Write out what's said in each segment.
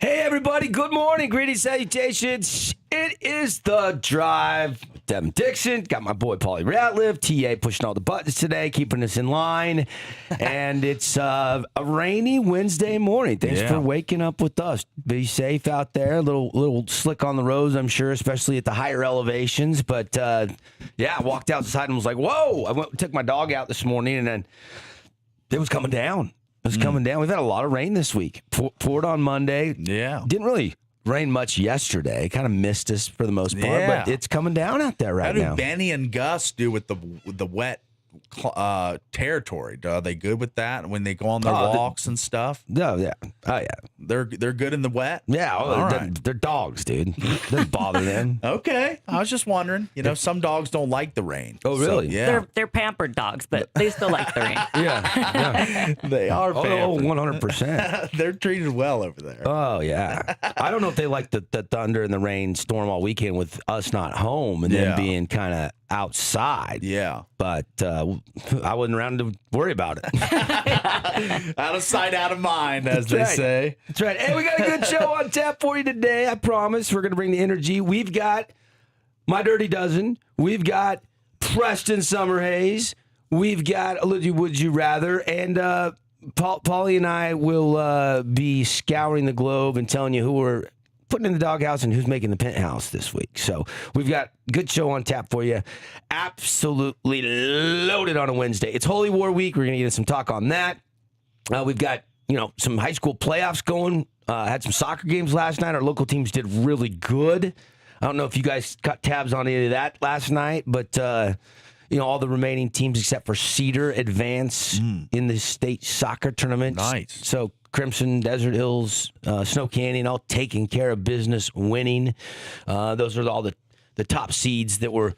Hey, everybody. Good morning. Greetings, salutations. It is The Drive. Devin, Dixon. Got my boy, Paulie Ratliff. TA pushing all the buttons today, keeping us in line. And it's a rainy Wednesday morning. Thanks for waking up with us. Be safe out there. A little slick on the roads, I'm sure, especially at the higher elevations. But, I walked outside and was like, whoa. I took my dog out this morning, and then it was coming down. It was coming down. We've had a lot of rain this week. Poured on Monday. Yeah. Didn't really rain much yesterday. Kind of missed us for the most part, but it's coming down out there right now. How do Benny and Gus do with the wet territory? Are they good with that when they go on their walks and stuff? Oh, yeah. They're good in the wet? Yeah, they're dogs, dude. Doesn't bother them. Okay. I was just wondering. Some dogs don't like the rain. Oh, really? So, yeah. They're pampered dogs, but they still like the rain. Yeah. They are pampered. 100%. They're treated well over there. Oh, yeah. I don't know if they like the thunder and the rain storm all weekend with us not home and then being kind of outside. Yeah. But I wasn't around to worry about it. Out of sight, out of mind, as they say. That's right. Hey, we got a good show on tap for you today. I promise we're going to bring the energy. We've got My Dirty Dozen. We've got Preston Summerhays. We've got Would You Rather. And Paulie and I will be scouring the globe and telling you who we're putting in the doghouse and who's making the penthouse this week. So we've got a good show on tap for you. Absolutely loaded on a Wednesday. It's Holy War Week. We're going to get some talk on that. We've got some high school playoffs going. Had some soccer games last night. Our local teams did really good. I don't know if you guys cut tabs on any of that last night, but all the remaining teams except for Cedar advance in the state soccer tournament. Nice. So Crimson, Desert Hills, Snow Canyon, all taking care of business, winning. Those are all the top seeds that were,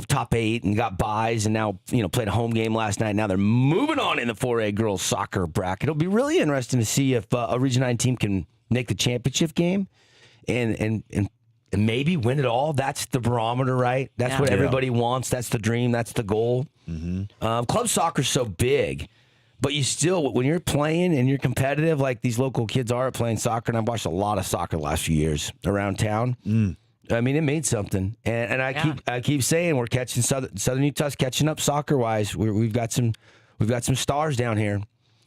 top 8 and got buys and now, played a home game last night. Now they're moving on in the 4A girls soccer bracket. It'll be really interesting to see if a Region 9 team can make the championship game and maybe win it all. That's the barometer, right? That's what everybody wants. That's the dream. That's the goal. Mm-hmm. Club soccer's so big. But you still, when you're playing and you're competitive, like these local kids are playing soccer, and I've watched a lot of soccer the last few years around town. I mean, it means something, and I keep saying we're catching Southern Utah's catching up soccer wise. We've got some stars down here.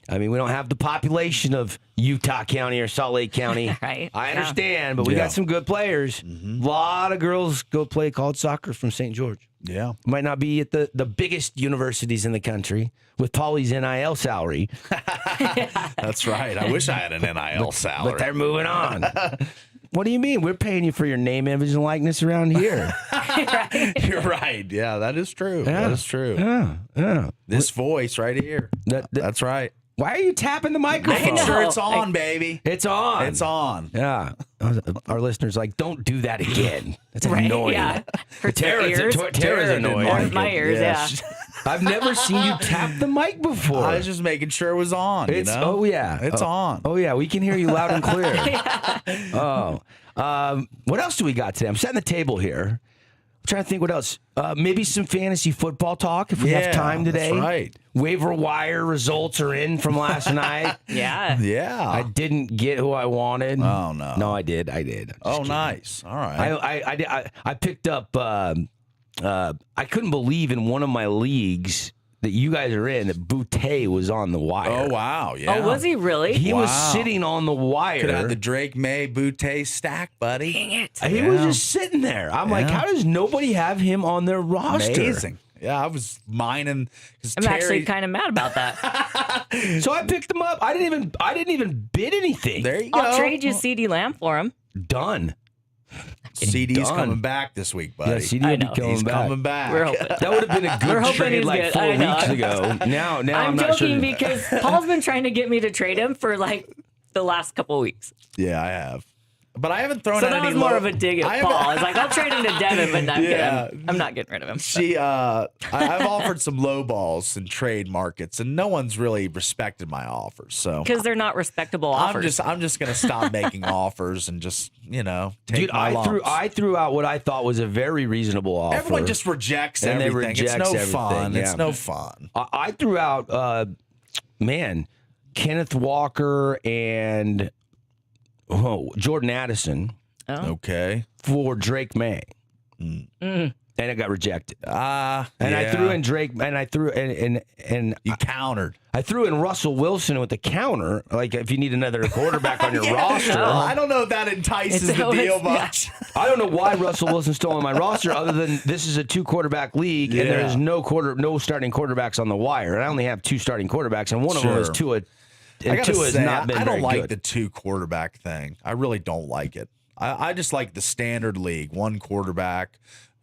I mean, we don't have the population of Utah County or Salt Lake County. Right. I understand, but we got some good players. A lot of girls go play college soccer from St. George. Yeah. Might not be at the biggest universities in the country with Paulie's NIL salary. That's right. I wish I had an NIL salary. But they're moving on. What do you mean? We're paying you for your name, image, and likeness around here. You're right. Yeah, that is true. Yeah. That is true. Yeah. This voice right here. That's right. Why are you tapping the microphone? Making sure it's on, baby. It's on. It's on. Yeah. Our listeners like, don't do that again. That's annoying. Yeah. Tara's annoying. My ears, yeah. I've never seen you tap the mic before. I was just making sure it was on. Oh, yeah. It's on. Oh, yeah. We can hear you loud and clear. What else do we got today? I'm setting the table here. I'm trying to think what else. Maybe some fantasy football talk if we have time today. That's right. Waiver wire results are in from last night. Yeah. Yeah. I didn't get who I wanted. Oh, no. No, I did. Oh, nice. All right. I picked up. I couldn't believe in one of my leagues that you guys are in that Boutte was on the wire. Oh, wow. Yeah. Oh, was he really? He was sitting on the wire. Could have had the Drake May Boutte stack, buddy. Dang it. He was just sitting there. I'm like, how does nobody have him on their roster? Amazing. Yeah, I was mining. I'm actually kind of mad about that. So I picked him up. I didn't even bid anything. There you go. I'll trade you CD Lamb for him. Done. CD's coming back this week, buddy. Yeah, CD will be He's coming back. We're hoping. That would have been a good trade like 4 weeks ago. Now I'm not joking sure. because Paul's been trying to get me to trade him for like the last couple of weeks. Yeah, I have. But I haven't thrown So out that any was more of a dig at Paul. I was like, I'll trade him to Devin, but I'm not getting rid of him. I've offered some low balls in trade markets, and no one's really respected my offers. So because they're not respectable offers. I'm just gonna stop making offers and just take Dude, my lumps. I threw out what I thought was a very reasonable offer. Everyone just rejects And they everything. It's rejects no everything, fun. yeah. It's no fun. I threw out Kenneth Walker and Jordan Addison Okay. for Drake May. And it got rejected. And I threw in Drake, and I threw and You countered. I threw in Russell Wilson with the counter. Like if you need another quarterback on your roster. Well, I don't know if that entices the deal much. I don't know why Russell Wilson's still on my roster, other than this is a 2-quarterback league, and there is no starting quarterbacks on the wire. And I only have 2 starting quarterbacks, and one of them is Tua. And Tua has not been I don't very like good. the 2-quarterback thing. I really don't like it. I just like the standard league: 1 quarterback,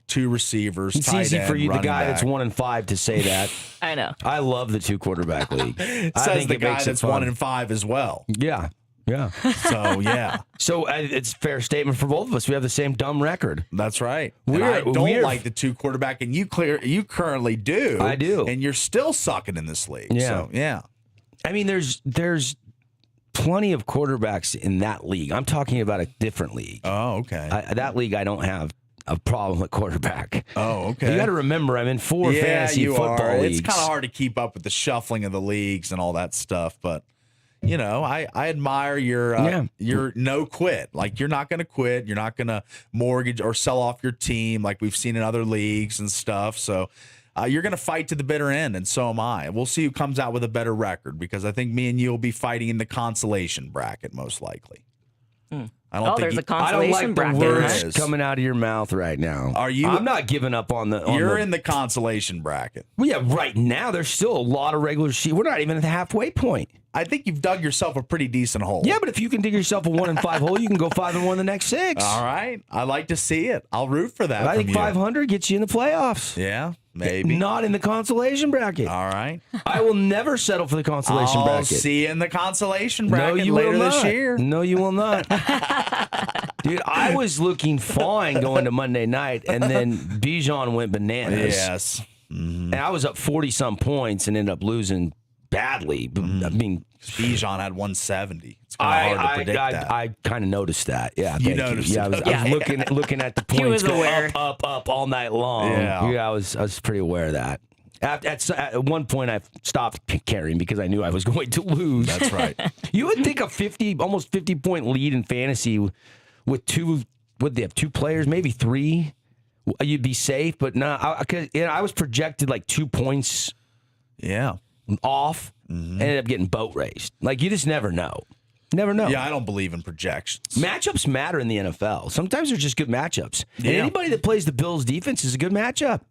2 receivers. It's tight easy end, for you, the running guy back. that's 1-5, to say that. I know. I love the 2-quarterback league. I Says think the it guy makes that's it fun. 1-5 as well. Yeah. So yeah, So it's a fair statement for both of us. We have the same dumb record. that's right. We're- And I don't we're- like the 2-quarterback, and you currently do. I do. and you're still sucking in this league. Yeah. So, yeah. I mean, there's plenty of quarterbacks in that league. I'm talking about a different league. Oh, okay. That league, I don't have a problem at quarterback. Oh, okay. You got to remember, I'm in 4 fantasy football leagues. It's kind of hard to keep up with the shuffling of the leagues and all that stuff, but I admire your no quit. Like, you're not going to quit. You're not going to mortgage or sell off your team like we've seen in other leagues and stuff. So you're going to fight to the bitter end, and so am I. We'll see who comes out with a better record, because I think me and you will be fighting in the consolation bracket most likely. I don't think There's a I don't consolation like bracket. the There words is. coming out of your mouth right now. Are you- I'm not giving up on the. you're in the consolation bracket. Well, yeah, right now there's still a lot of regular season. We're not even at the halfway point. I think you've dug yourself a pretty decent hole. Yeah, but if you can dig yourself a 1-5 hole, you can go 5-1 the next 6. All right. I like to see it. I'll root for that. I think from you. 500 gets you in the playoffs. Yeah, maybe. Not in the consolation bracket. All right. I will never settle for the consolation I'll bracket. see you in the consolation No, bracket you later will this not. year. No, you will not. Dude, I was looking fine going to Monday night, and then Bijan went bananas. Yes. And I was up 40-some points and ended up losing badly. I mean, Bijan had 170. It's kind of hard to predict that. I kind of noticed that. Yeah, You thank noticed Yeah, I was, it. I was looking at the points. He was go aware. up all night long. Yeah. I was pretty aware of that. At one point, I stopped caring because I knew I was going to lose. That's right. You would think almost 50-point lead in fantasy with 2 players, maybe 3, you'd be safe. But no, I was projected like 2 points Yeah. off. Ended up getting boat raced. Like, you just never know. Never know. Yeah, I don't believe in projections. Matchups matter in the NFL. Sometimes they're just good matchups. And Yeah. anybody that plays the Bills defense is a good matchup.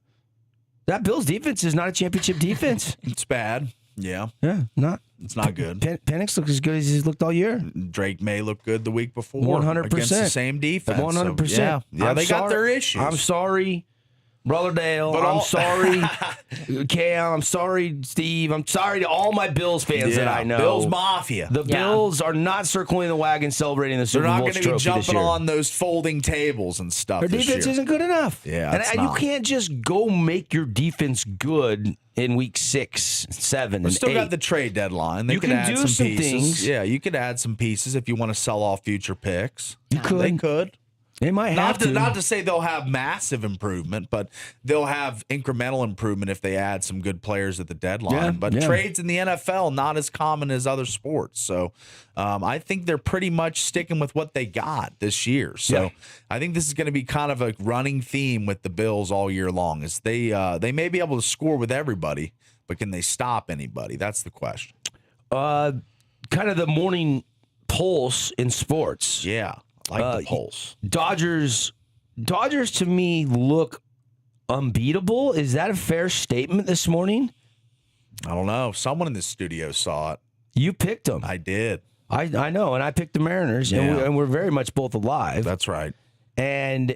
That Bills defense is not a championship defense. It's bad. Yeah. Yeah, not. It's not good. Penix looks as good as he's looked all year. Drake May looked good the week before. 100%. Against the same defense. 100%. So, yeah, they got their issues. I'm sorry, Brother Dale. But I'm sorry, Cam. I'm sorry, Steve. I'm sorry to all my Bills fans that I know. Bills Mafia. The Bills are not circling the wagon celebrating the They're Super not Bowl going to be trophy this jumping year. on those folding tables and stuff Their this defense year. isn't good enough. Yeah, and it's you not. can't just go make your defense good in week 6, 7, We and still 8. got the trade deadline. They You could can add do some some pieces. things. Yeah, you could add some pieces if you want to sell off future picks. You could. They could. They might have Not to say they'll have massive improvement, but they'll have incremental improvement if they add some good players at the deadline. Yeah, but yeah. trades in the NFL not as common as other sports, so I think they're pretty much sticking with what they got this year. So Yeah. I think this is going to be kind of a running theme with the Bills all year long. Is they may be able to score with everybody, but can they stop anybody? That's the question. kind of the morning pulse in sports. Yeah, I like the pulse. Dodgers to me look unbeatable. Is that a fair statement this morning? I don't know. Someone in the studio saw it. You picked them. I did. I know, and I picked the Mariners, and we're very much both alive. That's right. And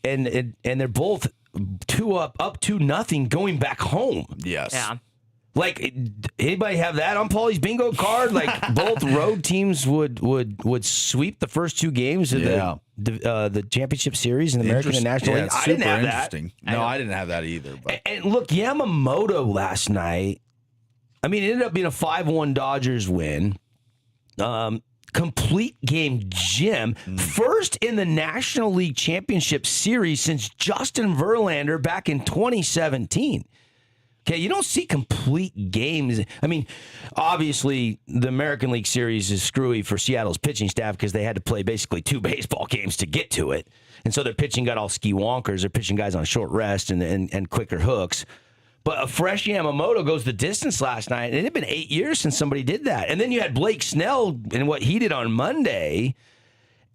they're both 2-0 going back home. Yes. Yeah. Like, anybody have that on Paulie's bingo card? Like, both road teams would sweep the first 2 games of the championship series in the American and National League. It's I didn't super have that. interesting. No, I didn't have that either. But And look, Yamamoto last night, I mean, it ended up being a 5-1 Dodgers win. Complete game gem. First in the National League Championship Series since Justin Verlander back in 2017. Okay, you don't see complete games. I mean, obviously, the American League Series is screwy for Seattle's pitching staff because they had to play basically 2 baseball games to get to it. And so their pitching got all ski wonkers. They're pitching guys on short rest and quicker hooks. But a fresh Yamamoto goes the distance last night, and it had been 8 years since somebody did that. And then you had Blake Snell and what he did on Monday,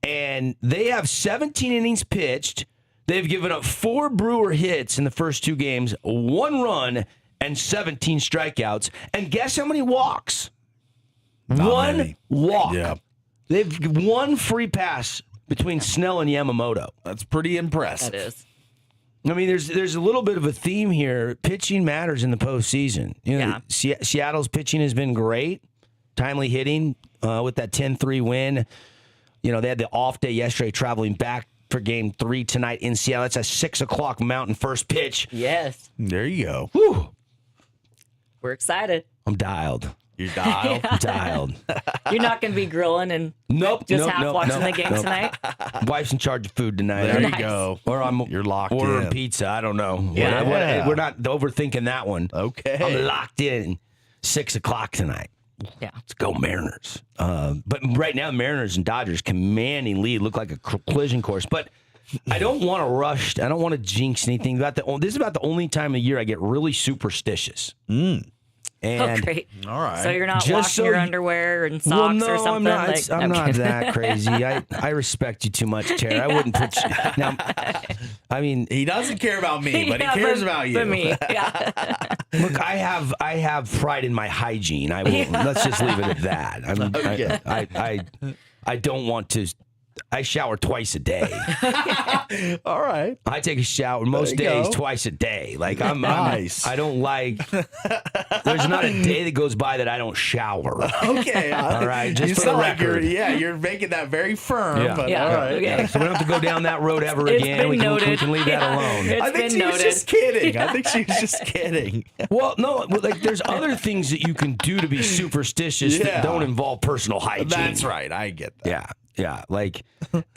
and they have 17 innings pitched. They've given up 4 Brewer hits in the first 2 games, 1 run, and 17 strikeouts. And guess how many walks? Not 1 many. walk. Yeah. They've 1 free pass between Snell and Yamamoto. That's pretty impressive. That is. I mean, there's a little bit of a theme here. Pitching matters in the postseason. You know, Seattle's pitching has been great. Timely hitting with that 10-3 win. You know, they had the off day yesterday traveling back for game 3 tonight in Seattle. That's a 6 o'clock Mountain first pitch. Yes. There you go. Whew. We're excited. I'm dialed. You're dialed. I'm dialed. You're not going to be grilling and Nope. just half watching the game nope. tonight? Wife's in charge of food tonight. There you Nice. go. Or You're locked ordering in. pizza. I don't know. Yeah. We're not overthinking that one. Okay. I'm locked in. 6 o'clock tonight. Yeah. Let's go Mariners. But right now, Mariners and Dodgers commanding lead look like a collision course. But I don't want to rush. I don't want to jinx anything. This is about the only time of year I get really superstitious. And Great. All right. So you're not Just washing so your you- underwear and socks well, no, or something? I'm not. Like, I'm not kidding. that crazy. I respect you too much, Tara. I wouldn't put you. Now, I mean, He doesn't care about me, but Yeah, he cares about you. But me. Yeah. look, I have pride in my hygiene. I will. Let's just leave it at that. I mean, Okay. I don't want to. I shower twice a day. All right. I take a shower most There you days go. twice a day. Like I'm Nice. I don't like. There's not a day that goes by that I don't shower. Okay. All right, just you for the sound like record. you're making that very firm. Yeah. But Yeah. all right. Okay. So we don't have to go down that road ever It's again. been We can noted. leave that Yeah. alone. It's I think been she was noted. just kidding. I think she was just kidding. Well, no, like there's other things that you can do to be superstitious Yeah. that don't involve personal hygiene. That's right. I get that. Yeah. Yeah. Like,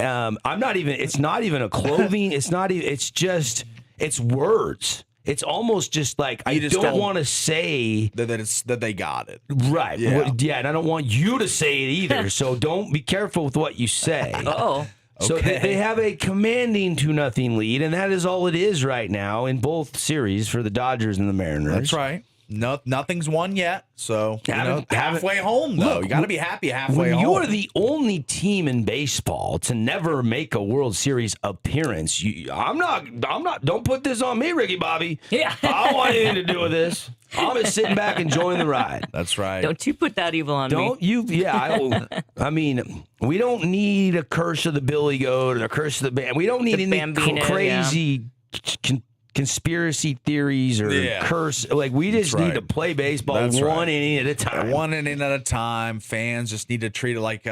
I'm not even, it's not even a clothing. It's not even, it's just, it's words. It's almost just like, I just don't don't- want to say, That they got it. right. Yeah. Yeah. And I don't want you to say it either. So don't be careful with what you say. Oh. So Okay. they have a commanding 2-0 lead, and that is all it is right now in both series for the Dodgers and the Mariners. That's right. No, nothing's won yet. So Haven't- halfway home though. Look, You got to be happy halfway When home. you're the only team in baseball to never make a World Series appearance, I'm not. Don't put this on me, Ricky Bobby. Yeah. I don't want anything to do with this. I'm just sitting back enjoying the ride. That's right. Don't you put that evil on me. Don't you? Yeah. I mean, we don't need a curse of the Billy Goat or a curse of the band. We don't need The any Bambino, crazy conspiracy theories or Yeah. curse. Like we just That's need right. to play baseball That's one right. inning at a time. One inning at a time. Fans just need to treat it like,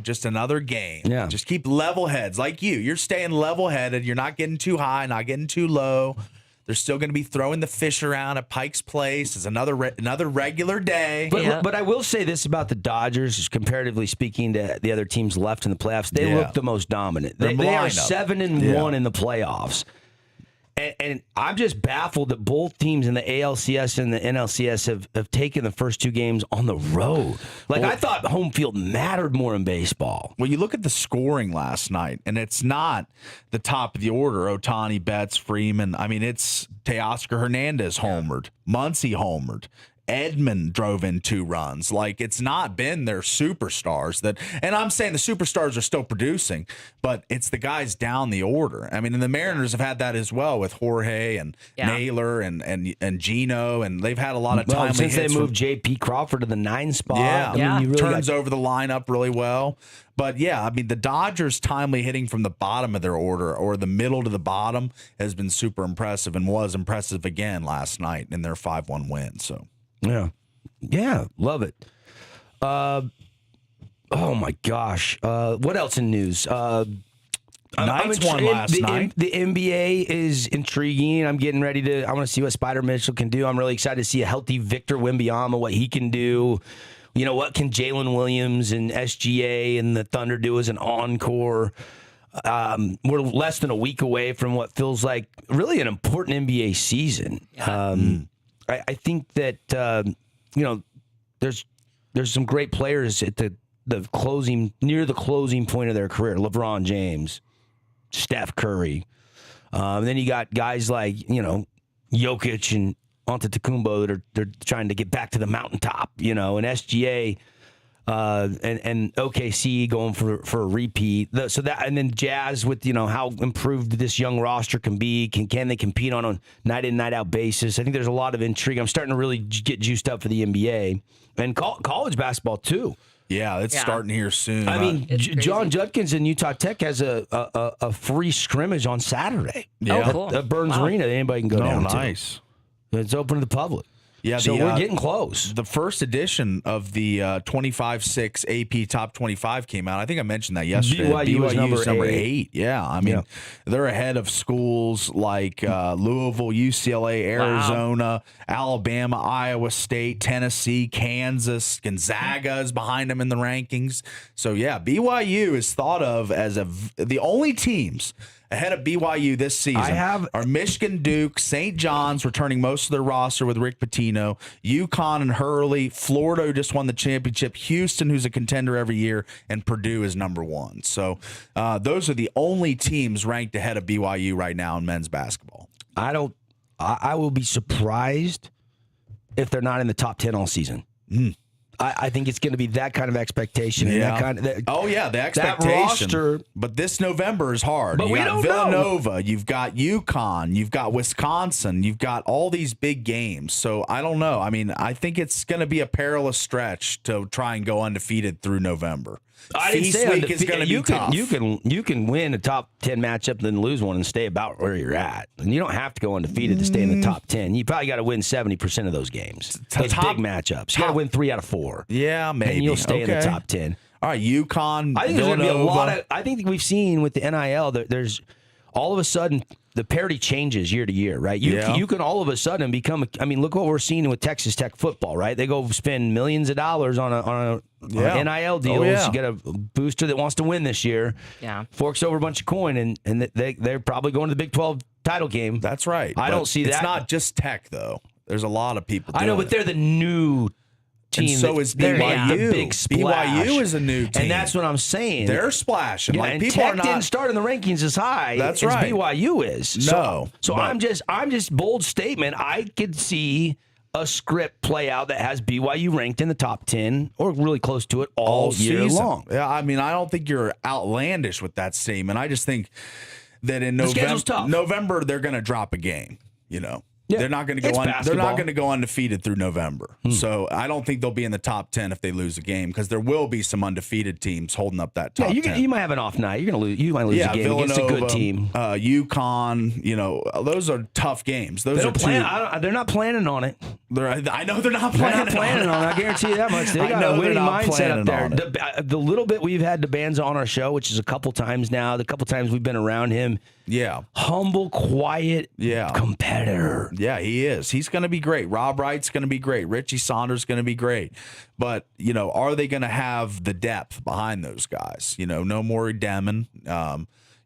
just another game. Yeah. Just keep level heads like you. You're staying level headed. You're not getting too high, not getting too low. They're still going to be throwing the fish around at Pike's Place. It's another regular day. But I will say this about the Dodgers, comparatively speaking to the other teams left in the playoffs, they Yeah. look the most dominant. They Their are lineup. 7-1 in the playoffs. And I'm just baffled that both teams in the ALCS and the NLCS have taken the first 2 games on the road. Like, I thought home field mattered more in baseball. Well, you look at the scoring last night, and it's not the top of the order. Ohtani, Betts, Freeman. I mean, it's Teoscar Hernandez homered, Muncy homered. Edmund drove in 2 runs. Like, it's not been their superstars that, and I'm saying the superstars are still producing, but it's the guys down the order. I mean, and the Mariners have had that as well with Jorge and Naylor and Gino, and they've had a lot of Well, timely since they hits moved J.P. Crawford to the 9 spot, yeah, I mean, you really turns over the lineup really well. But yeah, I mean, the Dodgers timely hitting from the bottom of their order or the middle to the bottom has been super impressive and was impressive again last night in their 5-1 win. So Yeah, love it. Oh my gosh, what else in news? Knights won last night. The NBA is intriguing. I'm getting ready to. I want to see what Spider Mitchell can do. I'm really excited to see a healthy Victor Wembanyama, what he can do. You know, what can Jalen Williams and SGA and the Thunder do as an encore? We're less than a week away from what feels like really an important NBA season. I think that there's some great players at the near the closing point of their career. LeBron James, Steph Curry. Then you got guys like Jokic and Antetokounmpo that they're trying to get back to the mountaintop. And SGA. And OKC going for a repeat. And then Jazz with how improved this young roster can be. Can they compete on a night in night out basis? I think there's a lot of intrigue. I'm starting to really get juiced up for the NBA and college basketball too. Yeah, it's starting here soon. I mean, John Judkins in Utah Tech has a free scrimmage on Saturday. Yeah, cool. At Burns Arena that anybody can go down to. Nice. It's open to the public. Yeah, so we're getting close. The first edition of the 25-6 AP Top 25 came out. I think I mentioned that yesterday. BYU is number 8. Yeah, I mean, they're ahead of schools like Louisville, UCLA, Arizona, Alabama, Iowa State, Tennessee, Kansas. Gonzaga is behind them in the rankings. So, yeah, BYU is thought of as the only teams ahead of BYU this season are Michigan, Duke, St. John's returning most of their roster with Rick Pitino, UConn and Hurley, Florida who just won the championship, Houston who's a contender every year, and Purdue is number 1. So those are the only teams ranked ahead of BYU right now in men's basketball. I will be surprised if they're not in the top 10 all season. I think it's going to be that kind of expectation. Yeah. And that the expectation. That roster, but this November is hard. But you got don't Villanova, know. You've got UConn, you've got Wisconsin, you've got all these big games. So I don't know. I mean, I think it's going to be a perilous stretch to try and go undefeated through November. I didn't say week is going to be tough. You can win a top 10 matchup, then lose one and stay about where you're at. And you don't have to go undefeated to stay in the top 10. You probably got to win 70% of those games. Those big matchups. You got to win 3 out of 4. Yeah, maybe. And you'll stay in the top 10. All right, UConn, I think there's going to be a lot of. I think we've seen with the NIL that there's all of a sudden the parity changes year to year, right? You can all of a sudden become. I mean, look what we're seeing with Texas Tech football, right? They go spend millions of dollars on a NIL deals. You get a booster that wants to win this year. Yeah, forks over a bunch of coin, and they're probably going to the Big 12 title game. That's right. I don't see that. It's not just Tech though. There's a lot of people. I know, but they're the new team. And so is BYU. The big splash. BYU is a new team. And that's what I'm saying. They're splashing. Yeah, like, and people Tech are not, didn't start in the rankings as high that's as right. BYU is. No. So I'm just bold statement. I could see a script play out that has BYU ranked in the top 10 or really close to it all year long. Yeah, I mean, I don't think you're outlandish with that statement. I just think that in November they're going to drop a game, Yeah, they're not going to go they're not going to go undefeated through November. So I don't think they'll be in the top 10 if they lose a game because there will be some undefeated teams holding up that top 10. You might have an off night. You're going to lose. You might lose a game Villanova, against a good team. UConn, those are tough games. Those they're not planning on it. I know they're not planning on it. I guarantee you that much. They got a winning mindset up there. The little bit we've had DeBanza on our show, which is a couple times now, the couple times we've been around him. Yeah. Humble, quiet competitor. Yeah, he is. He's going to be great. Rob Wright's going to be great. Richie Saunders is going to be great. But, are they going to have the depth behind those guys? No more Demon.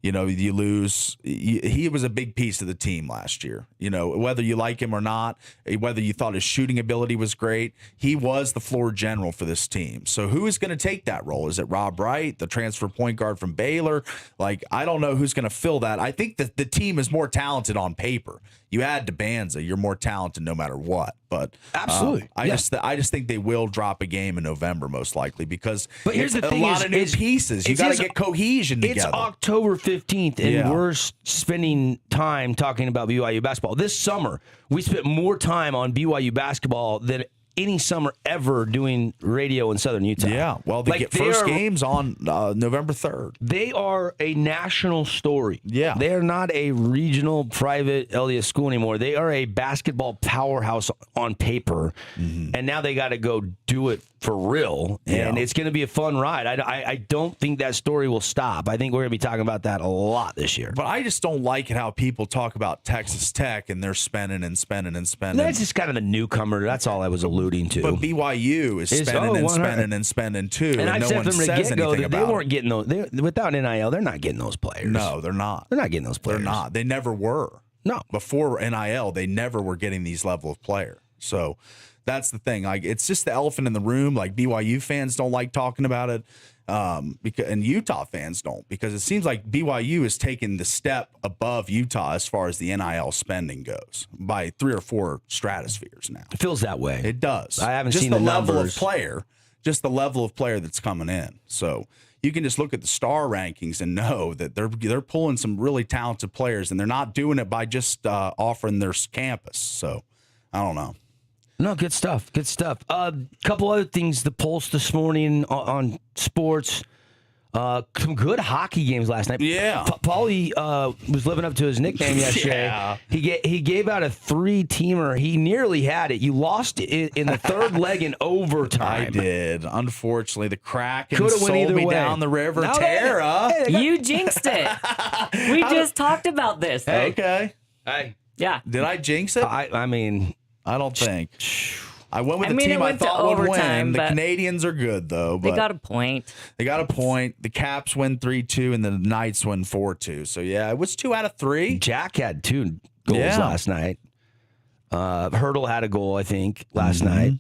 You lose. He was a big piece of the team last year. Whether you like him or not, whether you thought his shooting ability was great, he was the floor general for this team. So who is going to take that role? Is it Rob Wright, the transfer point guard from Baylor? I don't know who's going to fill that. I think that the team is more talented on paper. You add DeBanza, you're more talented no matter what. But absolutely, I just think they will drop a game in November most likely because here's the thing: a lot of new pieces. You got to get cohesion together. It's October 15th, and we're spending time talking about BYU basketball. This summer, we spent more time on BYU basketball than any summer ever doing radio in Southern Utah. Yeah, well, the first game's on November 3rd. They are a national story. Yeah. They are not a regional private LDS school anymore. They are a basketball powerhouse on paper, and now they got to go do it for real, and it's going to be a fun ride. I don't think that story will stop. I think we're going to be talking about that a lot this year. But I just don't like it how people talk about Texas Tech and they're spending and spending and spending. That's just kind of the newcomer. That's all I was alluding to. But BYU is spending and spending and spending too, and I've no said one from the says get-go anything that they about weren't getting those. Without NIL, they're not getting those players. No, they're not. They're not getting those players. They're not. They never were. No. Before NIL, they never were getting these level of player. So that's the thing. Like, it's just the elephant in the room. Like, BYU fans don't like talking about it, and Utah fans don't, because it seems like BYU is taking the step above Utah as far as the NIL spending goes by 3 or 4 stratospheres now. It feels that way. It does. I haven't just seen the level numbers. of player, just the level of player that's coming in. So you can just look at the star rankings and know that they're pulling some really talented players, and they're not doing it by just offering their campus. So I don't know. No, good stuff. Good stuff. Couple other things. The pulse this morning on sports. Some good hockey games last night. Yeah. Paulie was living up to his nickname yesterday. Yeah. He gave out a 3-teamer. He nearly had it. You lost it in the third leg in overtime. I did. Unfortunately, the Kraken Coulda went sold either me way. down the river. No, Tara. You jinxed it. We just talked about this. Hey. Okay. Hey, Yeah. Did I jinx it? I mean, I don't think. I went with the it team I went to thought would overtime, win. The but Canadians are good, though. They But got a point. They got a point. The Caps win 3-2, and the Knights win 4-2. So, yeah, it was 2 out of 3. Jack had 2 goals Yeah. last night. Hurdle had a goal, I think, last night.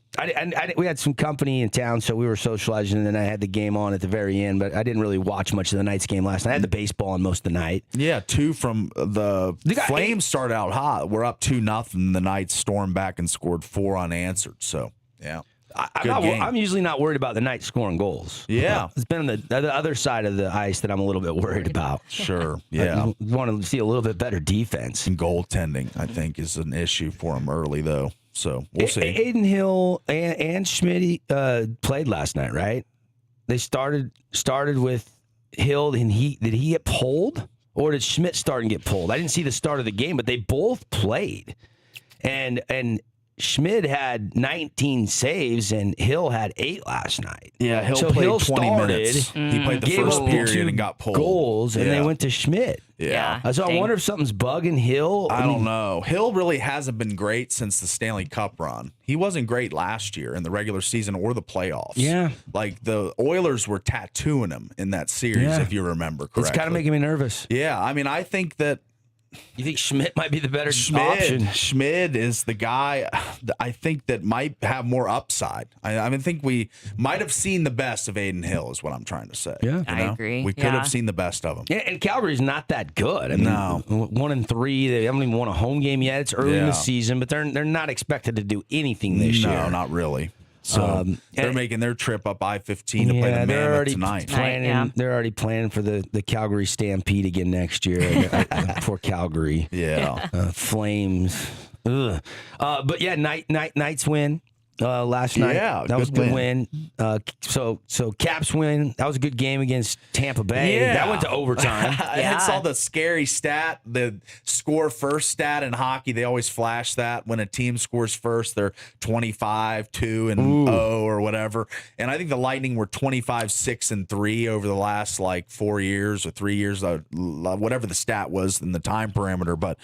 We had some company in town, so we were socializing, and then I had the game on at the very end, but I didn't really watch much of the Knights game last night. I had the baseball on most of the night. Yeah, 2 from the got Flames started out hot. We're up 2-0. The Knights stormed back and scored 4 unanswered. So, yeah. Good game. I'm usually not worried about the Knights scoring goals. Yeah. It's been on the other side of the ice that I'm a little bit worried about. Sure. Yeah. I want to see a little bit better defense. And goaltending, I think, is an issue for them early, though. So we'll see. Aiden Hill and Schmidt played last night, right? They started with Hill, and did he get pulled, or did Schmidt start and get pulled? I didn't see the start of the game, but they both played, and Schmidt had 19 saves, and Hill had 8 last night. Yeah, Hill So played Hill 20 started, minutes. He played the gave first up the period 2 and got pulled. goals, and Yeah. they went to Schmidt. Yeah. So I Dang. wonder if something's bugging Hill. I don't know. Hill really hasn't been great since the Stanley Cup run. He wasn't great last year in the regular season or the playoffs. Yeah. Like, the Oilers were tattooing him in that series, Yeah. if you remember correctly. It's kind of making me nervous. Yeah, I mean, I think that You think Schmidt might be the better option? Schmid is the guy I think that might have more upside. I think we might have seen the best of Aiden Hill, is what I'm trying to say. Yeah. You I know? agree. We could Yeah. have seen the best of him. Yeah, and Calgary's not that good. I mean, No. 1-3. They haven't even won a home game yet. It's early in Yeah. the season, but they're not expected to do anything this year. No, not really. So they're making their trip up I-15 to play the they're Mammoth already tonight. planning. Yeah. They're already planning for the Calgary Stampede again next year. For Calgary, Yeah. Flames. Ugh. But yeah, Knights win last night. Yeah, that was a good good win. So Caps win. That was a good game against Tampa Bay. Yeah. That went to overtime. I Yeah. saw the scary stat, the score first stat in hockey. They always flash that when a team scores first, they're 25-2-0 or whatever. And I think the Lightning were 25-6-3 over the last 4 years or 3 years, whatever the stat was in the time parameter. But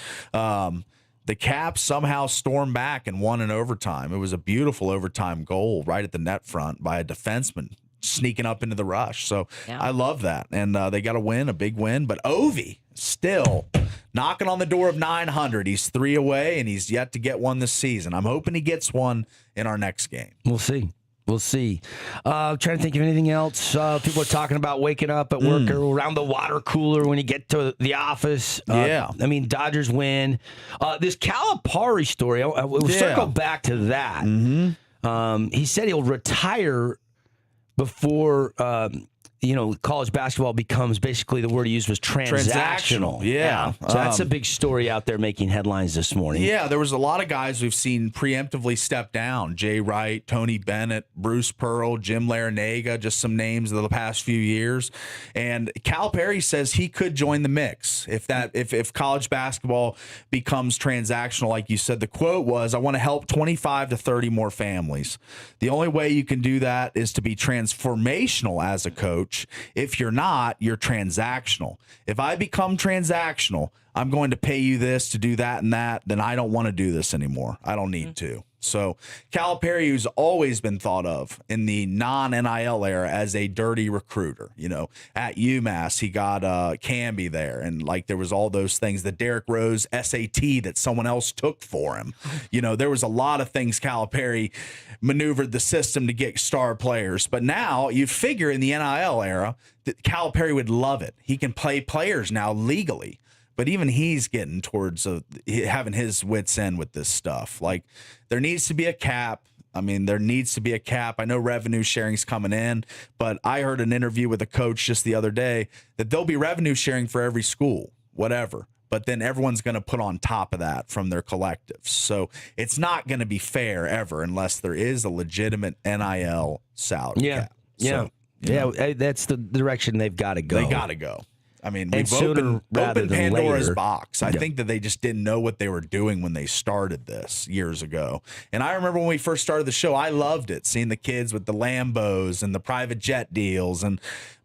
the Caps somehow stormed back and won in overtime. It was a beautiful overtime goal right at the net front by a defenseman sneaking up into the rush. So Yeah. I love that. And they got a win, a big win. But Ovi still knocking on the door of 900. He's 3 away, and he's yet to get one this season. I'm hoping he gets one in our next game. We'll see. We'll see. Trying to think of anything else. People are talking about waking up at work or around the water cooler when you get to the office. Yeah. I mean, Dodgers win. This Calipari story, we'll circle back to that. He said he'll retire before college basketball becomes, basically the word he used was transactional. Yeah. So that's a big story out there making headlines this morning. Yeah, there was a lot of guys we've seen preemptively step down. Jay Wright, Tony Bennett, Bruce Pearl, Jim Larinaga, just some names of the past few years. And Calipari says he could join the mix if college basketball becomes transactional. Like you said, the quote was, "I want to help 25 to 30 more families. The only way you can do that is to be transformational as a coach. If you're not, you're transactional. If I become transactional, I'm going to pay you this to do that and that, then I don't want to do this anymore. I don't need to. So Calipari, who's always been thought of in the non-NIL era as a dirty recruiter, at UMass, he got Camby there. And like, there was all those things, the Derrick Rose SAT that someone else took for him. There was a lot of things Calipari maneuvered the system to get star players. But now you figure in the NIL era that Calipari would love it. He can play players now legally. But even he's getting towards having his wits end with this stuff. Like, there needs to be a cap. There needs to be a cap. I know revenue sharing's coming in, but I heard an interview with a coach just the other day that there'll be revenue sharing for every school, whatever. But then everyone's going to put on top of that from their collectives. So it's not going to be fair ever unless there is a legitimate NIL salary cap. So, that's the direction they've got to go. They got to go. We've opened Pandora's later. box. I think that they just didn't know what they were doing when they started this years ago. And I remember when we first started the show, I loved it, seeing the kids with the Lambos and the private jet deals.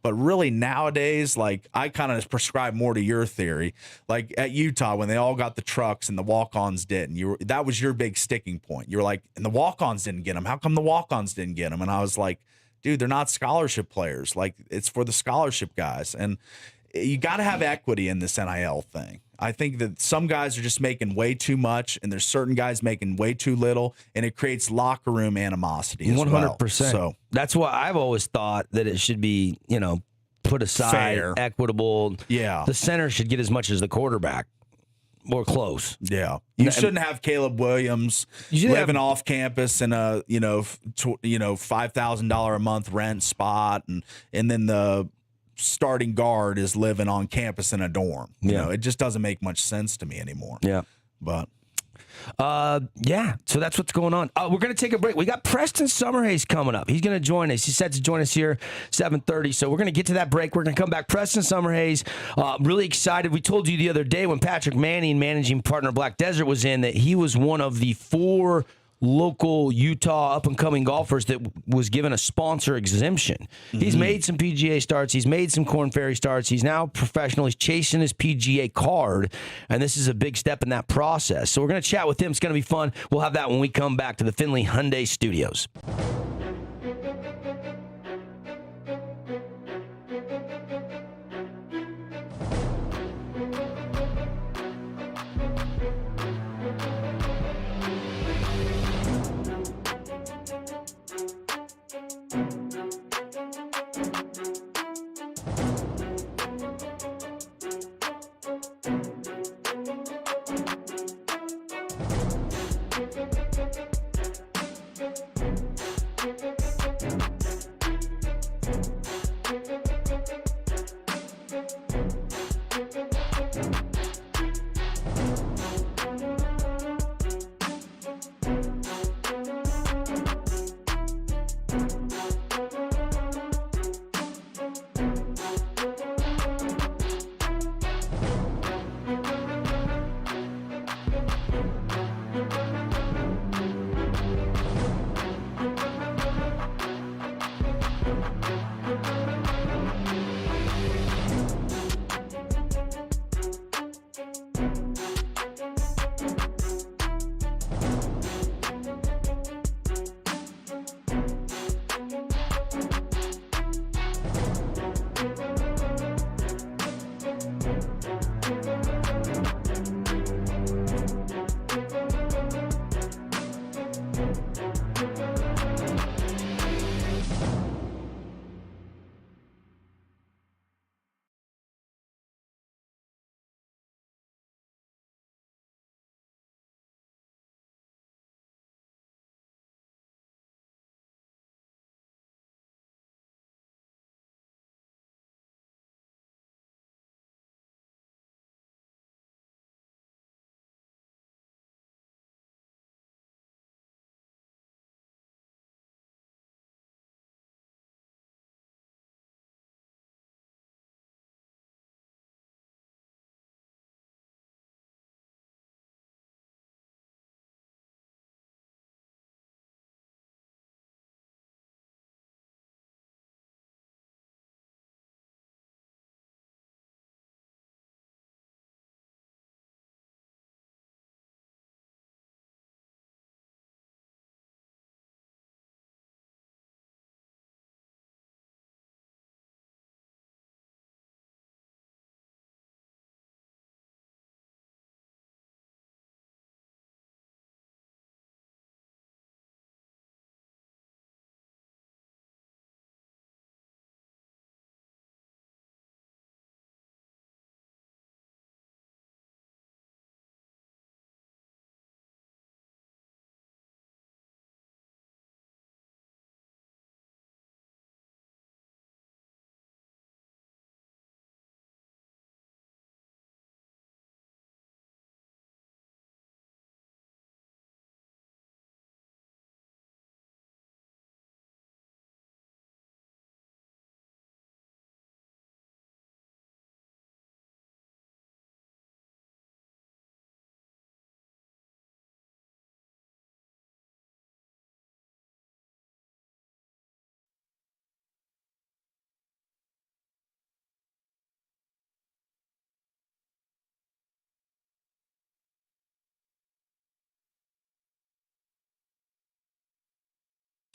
But really nowadays, like, I kind of prescribe more to your theory. Like at Utah, when they all got the trucks and the walk-ons didn't, that was your big sticking point. You were like, and the walk-ons didn't get them. How come the walk-ons didn't get them? And I was like, dude, they're not scholarship players. Like, it's for the scholarship guys. And you got to have equity in this NIL thing. I think that some guys are just making way too much, and there's certain guys making way too little, and it creates locker room animosity as 100%. Well. So that's why I've always thought that it should be, put aside, fair, equitable. Yeah, the center should get as much as the quarterback, or close. Yeah, you shouldn't have Caleb Williams living off campus in a $5,000 a month rent spot, and then the starting guard is living on campus in a dorm. It just doesn't make much sense to me anymore. Yeah. But so that's what's going on. We're going to take a break. We got Preston Summerhays coming up. He's going to join us. He's set to join us here 7:30. So we're going to get to that break. We're going to come back. Preston Summerhays, really excited. We told you the other day when Patrick Manning, managing partner Black Desert, was in, that he was one of the 4 local Utah up-and-coming golfers that was given a sponsor exemption. Mm-hmm. He's made some PGA starts. He's made some Korn Ferry starts. He's now professional. He's chasing his PGA card, and this is a big step in that process. So we're going to chat with him. It's going to be fun. We'll have that when we come back to the Findlay Hyundai Studios.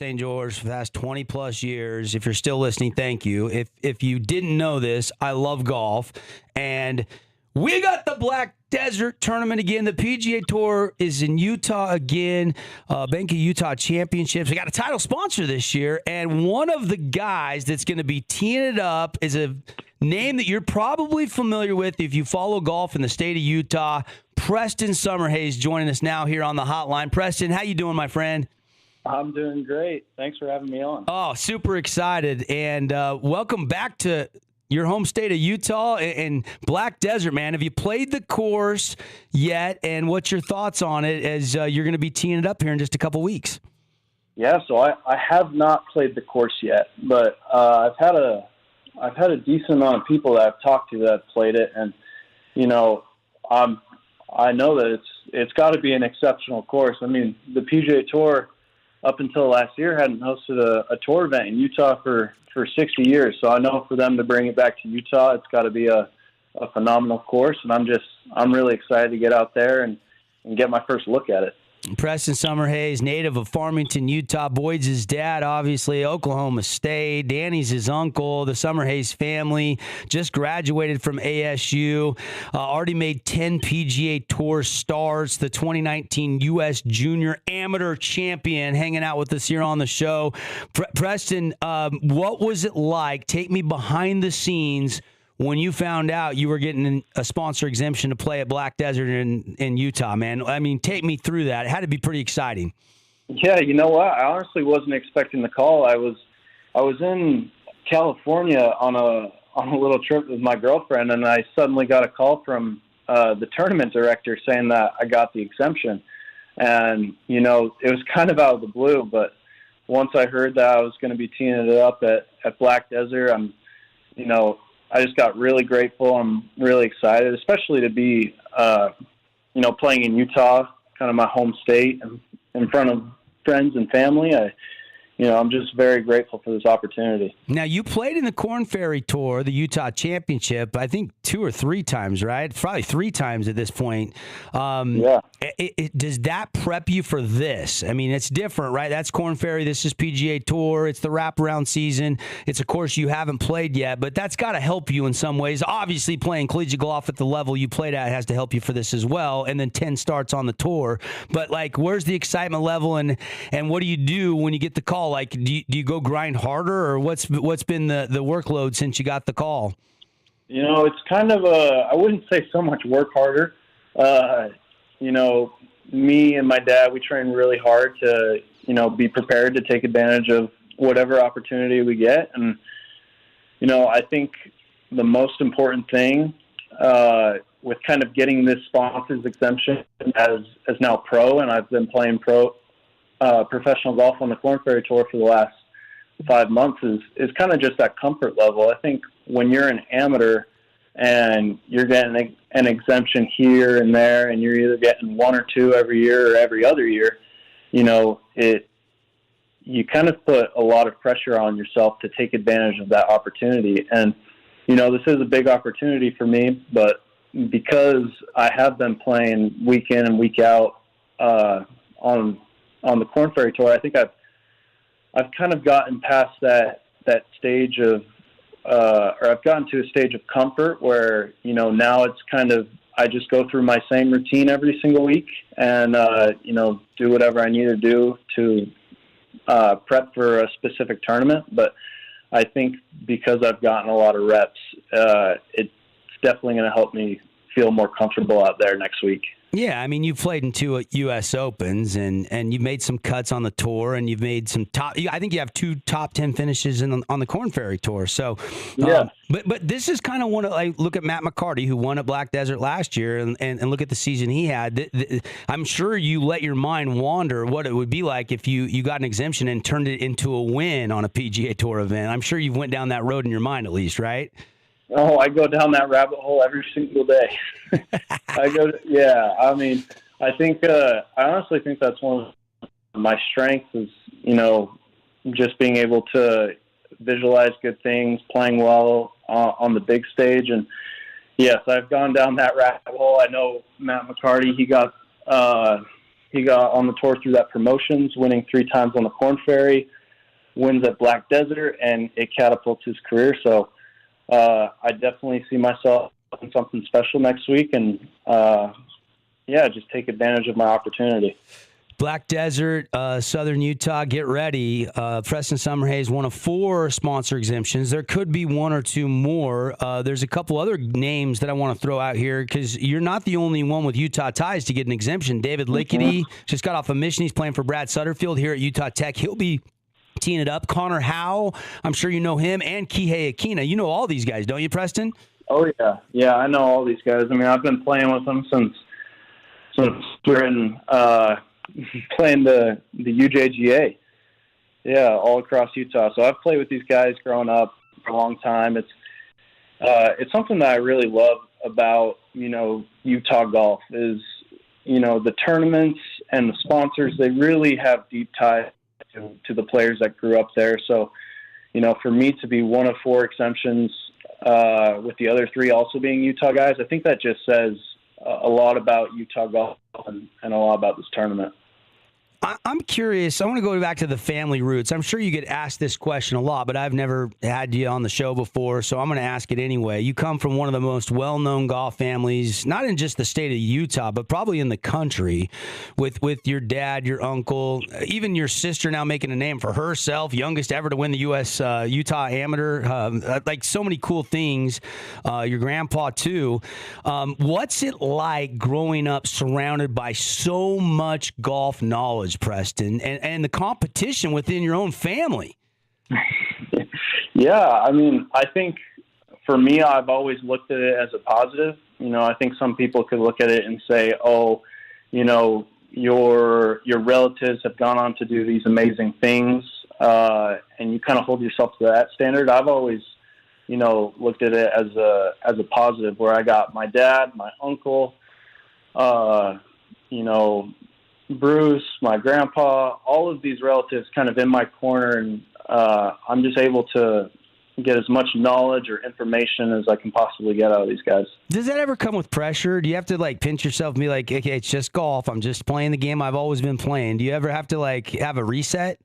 St. George for the past 20 plus years. If you're still listening, thank you. If you didn't know this, I love golf, and we got the Black Desert Tournament again. The PGA Tour is in Utah again. Bank of Utah Championships. We got a title sponsor this year, and one of the guys that's going to be teeing it up is a name that you're probably familiar with if you follow golf in the state of Utah. Preston Summerhays joining us now here on the hotline. Preston, how you doing, my friend? I'm doing great. Thanks for having me on. Oh, super excited. And welcome back to your home state of Utah and Black Desert, man. Have you played the course yet? And what's your thoughts on it as you're going to be teeing it up here in just a couple weeks? Yeah, so I have not played the course yet, but I've had a decent amount of people that I've talked to that have played it, and I know that it's got to be an exceptional course. I mean, the PGA Tour up until last year hadn't hosted a tour event in Utah for 60 years. So I know for them to bring it back to Utah, it's got to be a phenomenal course. And I'm really excited to get out there and get my first look at it. Preston Summerhays, native of Farmington, Utah. Boyd's his dad, obviously, Oklahoma State. Danny's his uncle. The Summerhays family just graduated from ASU. Already made 10 PGA Tour starts. The 2019 U.S. Junior Amateur Champion hanging out with us here on the show. Preston, what was it like? Take me behind the scenes when you found out you were getting a sponsor exemption to play at Black Desert in Utah, man. I mean, take me through that. It had to be pretty exciting. Yeah, you know what? I honestly wasn't expecting the call. I was in California on a little trip with my girlfriend, and I suddenly got a call from the tournament director saying that I got the exemption. And, it was kind of out of the blue, but once I heard that I was going to be teeing it up at Black Desert, I just got really grateful. I'm really excited, especially to be, playing in Utah, kind of my home state, and in front of friends and family. I'm just very grateful for this opportunity. Now, you played in the Korn Ferry Tour, the Utah Championship, I think 2 or 3 times, right? Probably 3 times at this point. Yeah. Does that prep you for this? I mean, it's different, right? That's Korn Ferry. This is PGA Tour. It's the wraparound season. It's a course you haven't played yet, but that's got to help you in some ways. Obviously, playing collegiate golf at the level you played at has to help you for this as well, and then 10 starts on the tour. But, where's the excitement level, and what do you do when you get the call? Do you go grind harder, or what's been the workload since you got the call? It's kind of I wouldn't say so much work harder. Me and my dad, we train really hard to, be prepared to take advantage of whatever opportunity we get. And, I think the most important thing with kind of getting this sponsors exemption as now pro, and I've been playing professional golf on the Korn Ferry Tour for the last 5 months is kind of just that comfort level. I think when you're an amateur and you're getting an exemption here and there, and you're either getting 1 or 2 every year or every other year, you kind of put a lot of pressure on yourself to take advantage of that opportunity. And, this is a big opportunity for me, but because I have been playing week in and week out on the Korn Ferry Tour, I think I've kind of gotten past that stage of, or I've gotten to a stage of comfort where, now it's kind of, I just go through my same routine every single week and, do whatever I need to do to prep for a specific tournament. But I think because I've gotten a lot of reps, it's definitely going to help me feel more comfortable out there next week. Yeah, I mean, you've played in 2 U.S. Opens, and you've made some cuts on the tour, and you've made some top. I think you have 2 top 10 finishes on the Korn Ferry Tour. So, yeah. But this is kind of one of, look at Matt McCarty, who won at Black Desert last year, and look at the season he had. I'm sure you let your mind wander what it would be like if you got an exemption and turned it into a win on a PGA Tour event. I'm sure you went down that road in your mind, at least, right? Oh, I go down that rabbit hole every single day. I mean, I honestly think that's one of my strengths is, just being able to visualize good things, playing well on the big stage. And yes, I've gone down that rabbit hole. I know Matt McCarty, he got he got on the tour through that promotions, winning 3 times on the Corn Ferry, wins at Black Desert, and it catapults his career. So I definitely see myself in something special next week, and just take advantage of my opportunity. Black Desert, Southern Utah, get ready. Preston Summerhays, one of 4 sponsor exemptions. There could be 1 or 2 more. There's a couple other names that I want to throw out here because you're not the only one with Utah ties to get an exemption. David Lickety just got off a mission. He's playing for Brad Sutterfield here at Utah Tech. He'll be teeing it up. Connor Howe, I'm sure you know him, and Kihei Akina. You know all these guys, don't you, Preston? Oh, yeah. Yeah, I know all these guys. I mean, I've been playing with them since we're in playing the UJGA, all across Utah. So I've played with these guys growing up for a long time. It's something that I really love about, Utah golf is, the tournaments and the sponsors, they really have deep ties to the players that grew up there. So, for me to be one of 4 exemptions, with the other 3 also being Utah guys, I think that just says a lot about Utah golf and a lot about this tournament. I'm curious. I want to go back to the family roots. I'm sure you get asked this question a lot, but I've never had you on the show before, so I'm going to ask it anyway. You come from one of the most well-known golf families, not in just the state of Utah, but probably in the country, with your dad, your uncle, even your sister now making a name for herself, youngest ever to win the U.S. Utah Amateur, like so many cool things, your grandpa too. What's it like growing up surrounded by so much golf knowledge, Preston, and the competition within your own family? Yeah, I mean, I think for me, I've always looked at it as a positive. I think some people could look at it and say, oh, your relatives have gone on to do these amazing things, and you kind of hold yourself to that standard. I've always, looked at it as a positive, where I got my dad, my uncle, Bruce, my grandpa, all of these relatives kind of in my corner, and I'm just able to get as much knowledge or information as I can possibly get out of these guys. Does that ever come with pressure? Do you have to pinch yourself and be like, okay, it's just golf. I'm just playing the game I've always been playing. Do you ever have to have a reset?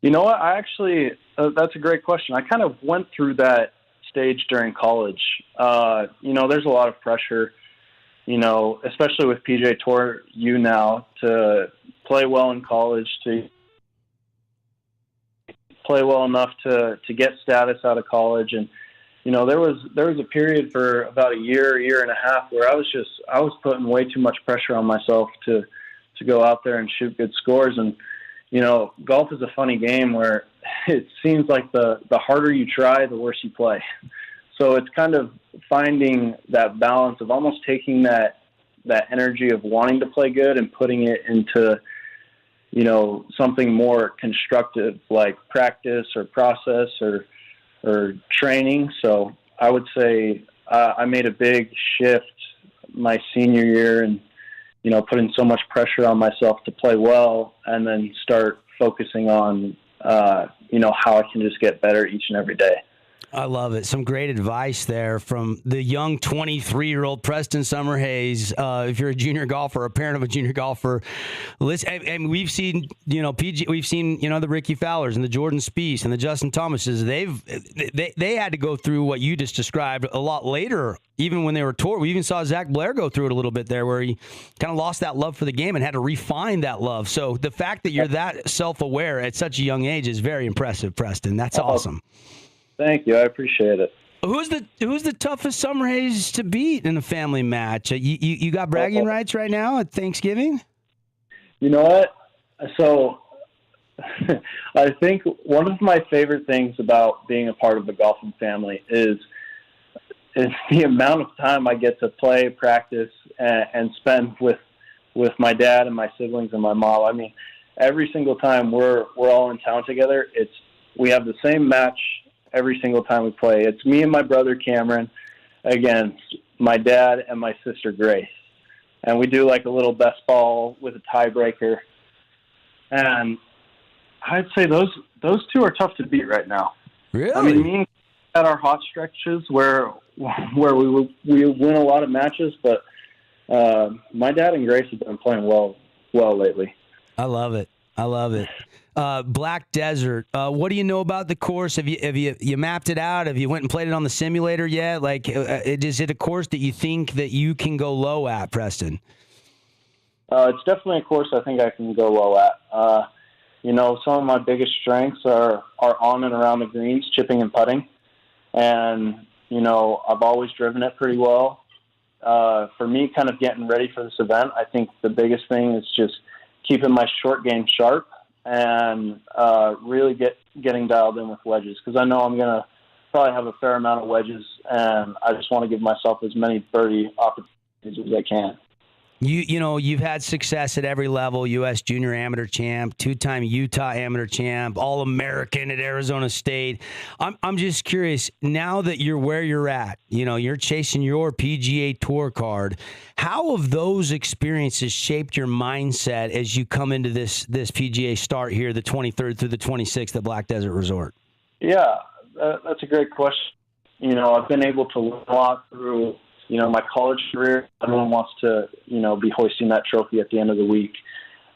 You know what? I actually, that's a great question. I kind of went through that stage during college. There's a lot of pressure, especially with PGA Tour U now, to play well in college, to play well enough to get status out of college. And, there was a period for about a year and a half where I was putting way too much pressure on myself to go out there and shoot good scores. And, golf is a funny game where it seems like the harder you try, the worse you play. So it's kind of finding that balance of almost taking that energy of wanting to play good and putting it into, something more constructive like practice or process or training. So I would say I made a big shift my senior year and, putting so much pressure on myself to play well, and then start focusing on, how I can just get better each and every day. I love it. Some great advice there from the young 23-year-old Preston Summerhays. If you're a junior golfer, a parent of a junior golfer, listen. And we've seen, we've seen, the Ricky Fowlers and the Jordan Spieth and the Justin Thomases. They had to go through what you just described a lot later, even when they were tour. We even saw Zach Blair go through it a little bit there, where he kind of lost that love for the game and had to refine that love. So the fact that you're that self-aware at such a young age is very impressive, Preston. That's awesome. Thank you. I appreciate it. Who's the toughest Summerhays to beat in a family match? You got bragging rights right now at Thanksgiving? You know what? So I think one of my favorite things about being a part of the golfing family is the amount of time I get to play, practice, and spend with my dad and my siblings and my mom. I mean, every single time we're all in town together, we have the same match every single time we play. It's me and my brother Cameron against my dad and my sister Grace. And we do like a little best ball with a tiebreaker. And I'd say those two are tough to beat right now. Really? I mean, me and at our hot stretches where we win a lot of matches, but my dad and Grace have been playing well well lately. I love it. I love it. Black Desert. What do you know about the course? Have you mapped it out? Have you went and played it on the simulator yet? Like, is it a course that you think that you can go low at, Preston? It's definitely a course I think I can go low at. Some of my biggest strengths are on and around the greens, chipping and putting. And, I've always driven it pretty well. For me, kind of getting ready for this event, I think the biggest thing is just keeping my short game sharp and really getting dialed in with wedges, because I know I'm going to probably have a fair amount of wedges, and I just want to give myself as many birdie opportunities as I can. You've had success at every level, U.S. Junior Amateur Champ, 2-time Utah Amateur Champ, All-American at Arizona State. I'm just curious, now that you're where you're at, you're chasing your PGA Tour card, how have those experiences shaped your mindset as you come into this PGA start here, the 23rd through the 26th at Black Desert Resort? Yeah, that's a great question. I've been able to learn a lot through my college career. Everyone wants to, be hoisting that trophy at the end of the week.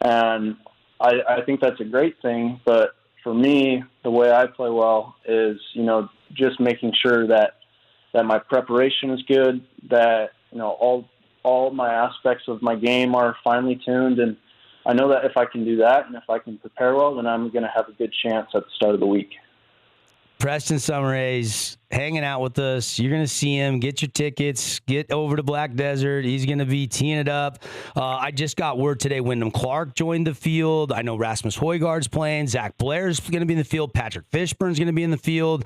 And I think that's a great thing. But for me, the way I play well is, just making sure that my preparation is good, that, all my aspects of my game are finely tuned. And I know that if I can do that and if I can prepare well, then I'm going to have a good chance at the start of the week. Preston Summerhays hanging out with us. You're going to see him. Get your tickets. Get over to Black Desert. He's going to be teeing it up. I just got word today Wyndham Clark joined the field. I know Rasmus Højgaard's playing. Zach Blair's going to be in the field. Patrick Fishburne's going to be in the field.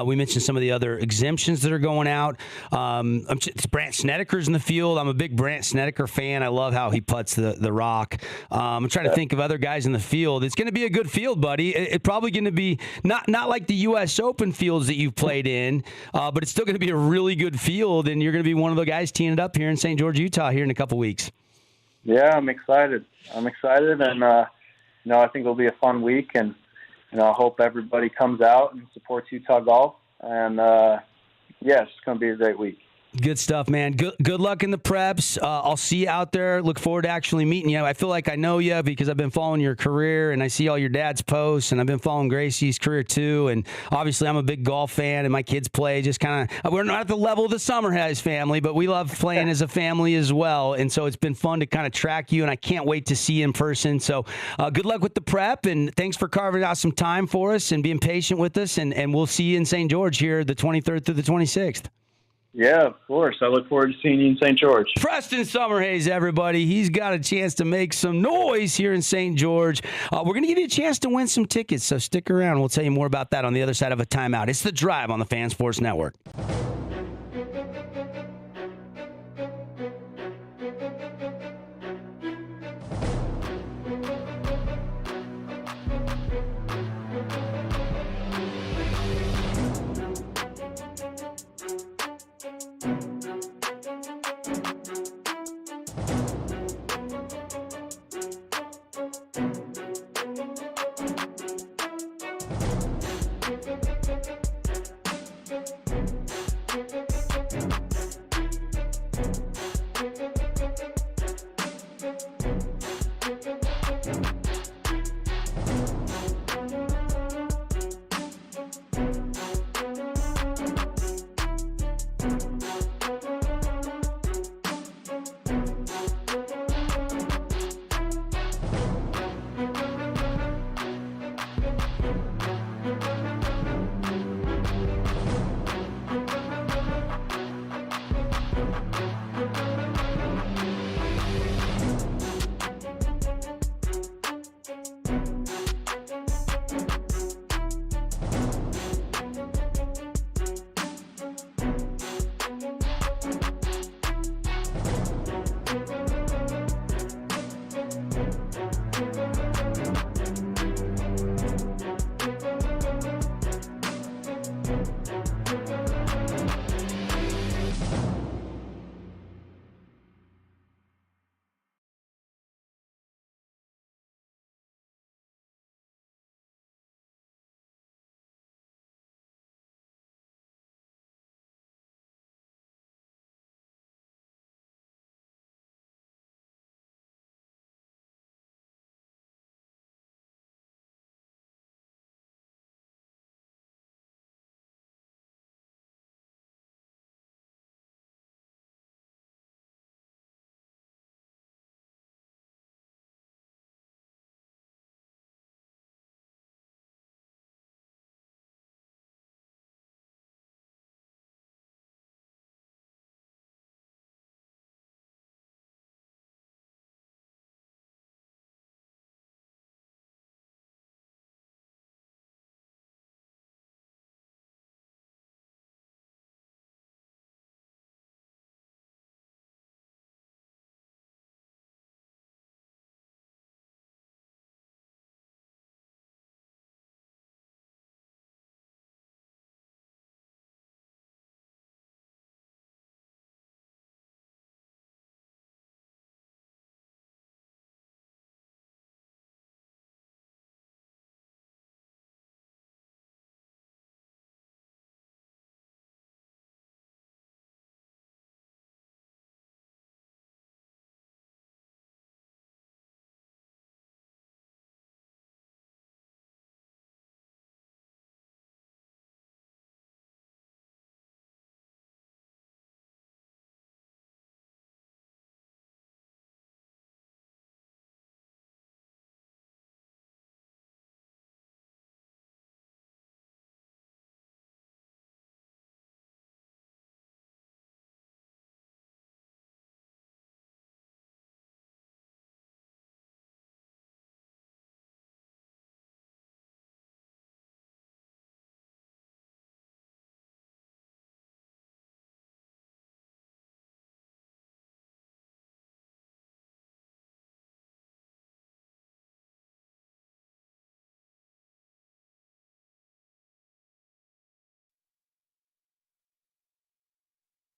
We mentioned some of the other exemptions that are going out. Brandt Snedeker's in the field. I'm a big Brandt Snedeker fan. I love how he putts the rock. I'm trying to think of other guys in the field. It's going to be a good field, buddy. It's probably going to be not like the U.S. Open fields that you've played in, but it's still going to be a really good field, and you're going to be one of the guys teeing it up here in St. George, Utah here in a couple weeks. Yeah, I'm excited, and I think it'll be a fun week, and I hope everybody comes out and supports Utah golf, and it's going to be a great week. Good stuff, man. Good luck in the preps. I'll see you out there. Look forward to actually meeting you. I feel like I know you because I've been following your career, and I see all your dad's posts, and I've been following Gracie's career too. And obviously, I'm a big golf fan, and my kids play. Just kind of, we're not at the level of the Summerhays family, but we love playing as a family as well. And so it's been fun to kind of track you, and I can't wait to see you in person. So good luck with the prep, and thanks for carving out some time for us and being patient with us. And we'll see you in St. George here the 23rd through the 26th. Yeah, of course. I look forward to seeing you in St. George. Preston Summerhays, everybody. He's got a chance to make some noise here in St. George. We're going to give you a chance to win some tickets, so stick around. We'll tell you more about that on the other side of a timeout. It's The Drive on the Fan Sports Network.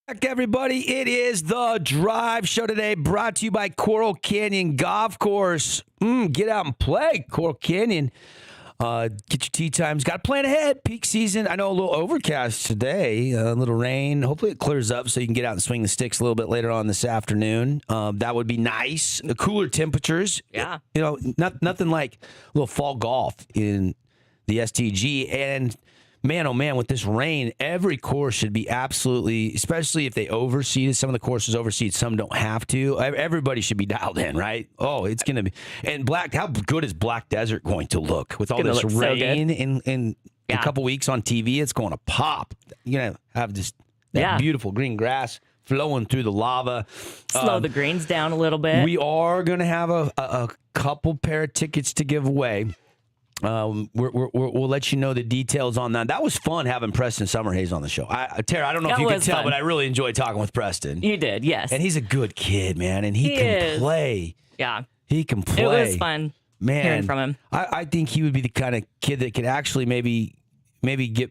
Back, everybody. It is the Drive Show today, brought to you by Coral Canyon Golf Course. Get out and play, Coral Canyon. Get your tee times. Got to plan ahead. Peak season. I know a little overcast today, a little rain. Hopefully it clears up so you can get out and swing the sticks a little bit later on this afternoon. That would be nice. The cooler temperatures. Yeah. You know, nothing like a little fall golf in the STG. And man, oh man, with this rain, every course should be absolutely, especially if they overseeded. Some of the courses overseed, some don't have to. Everybody should be dialed in, right? Oh, it's going to be. And how good is Black Desert going to look with all this rain in a couple weeks on TV? It's going to pop. You're going to have just that beautiful green grass flowing through the lava. Slow the greens down a little bit. We are going to have a couple pair of tickets to give away. We'll let you know the details on that. That was fun having Preston Summerhays on the show. Tara, I don't know if you could tell, but I really enjoyed talking with Preston. You did, yes. And he's a good kid, man, and he can play. Yeah. He can play. It was fun hearing from him. I think he would be the kind of kid that could actually maybe get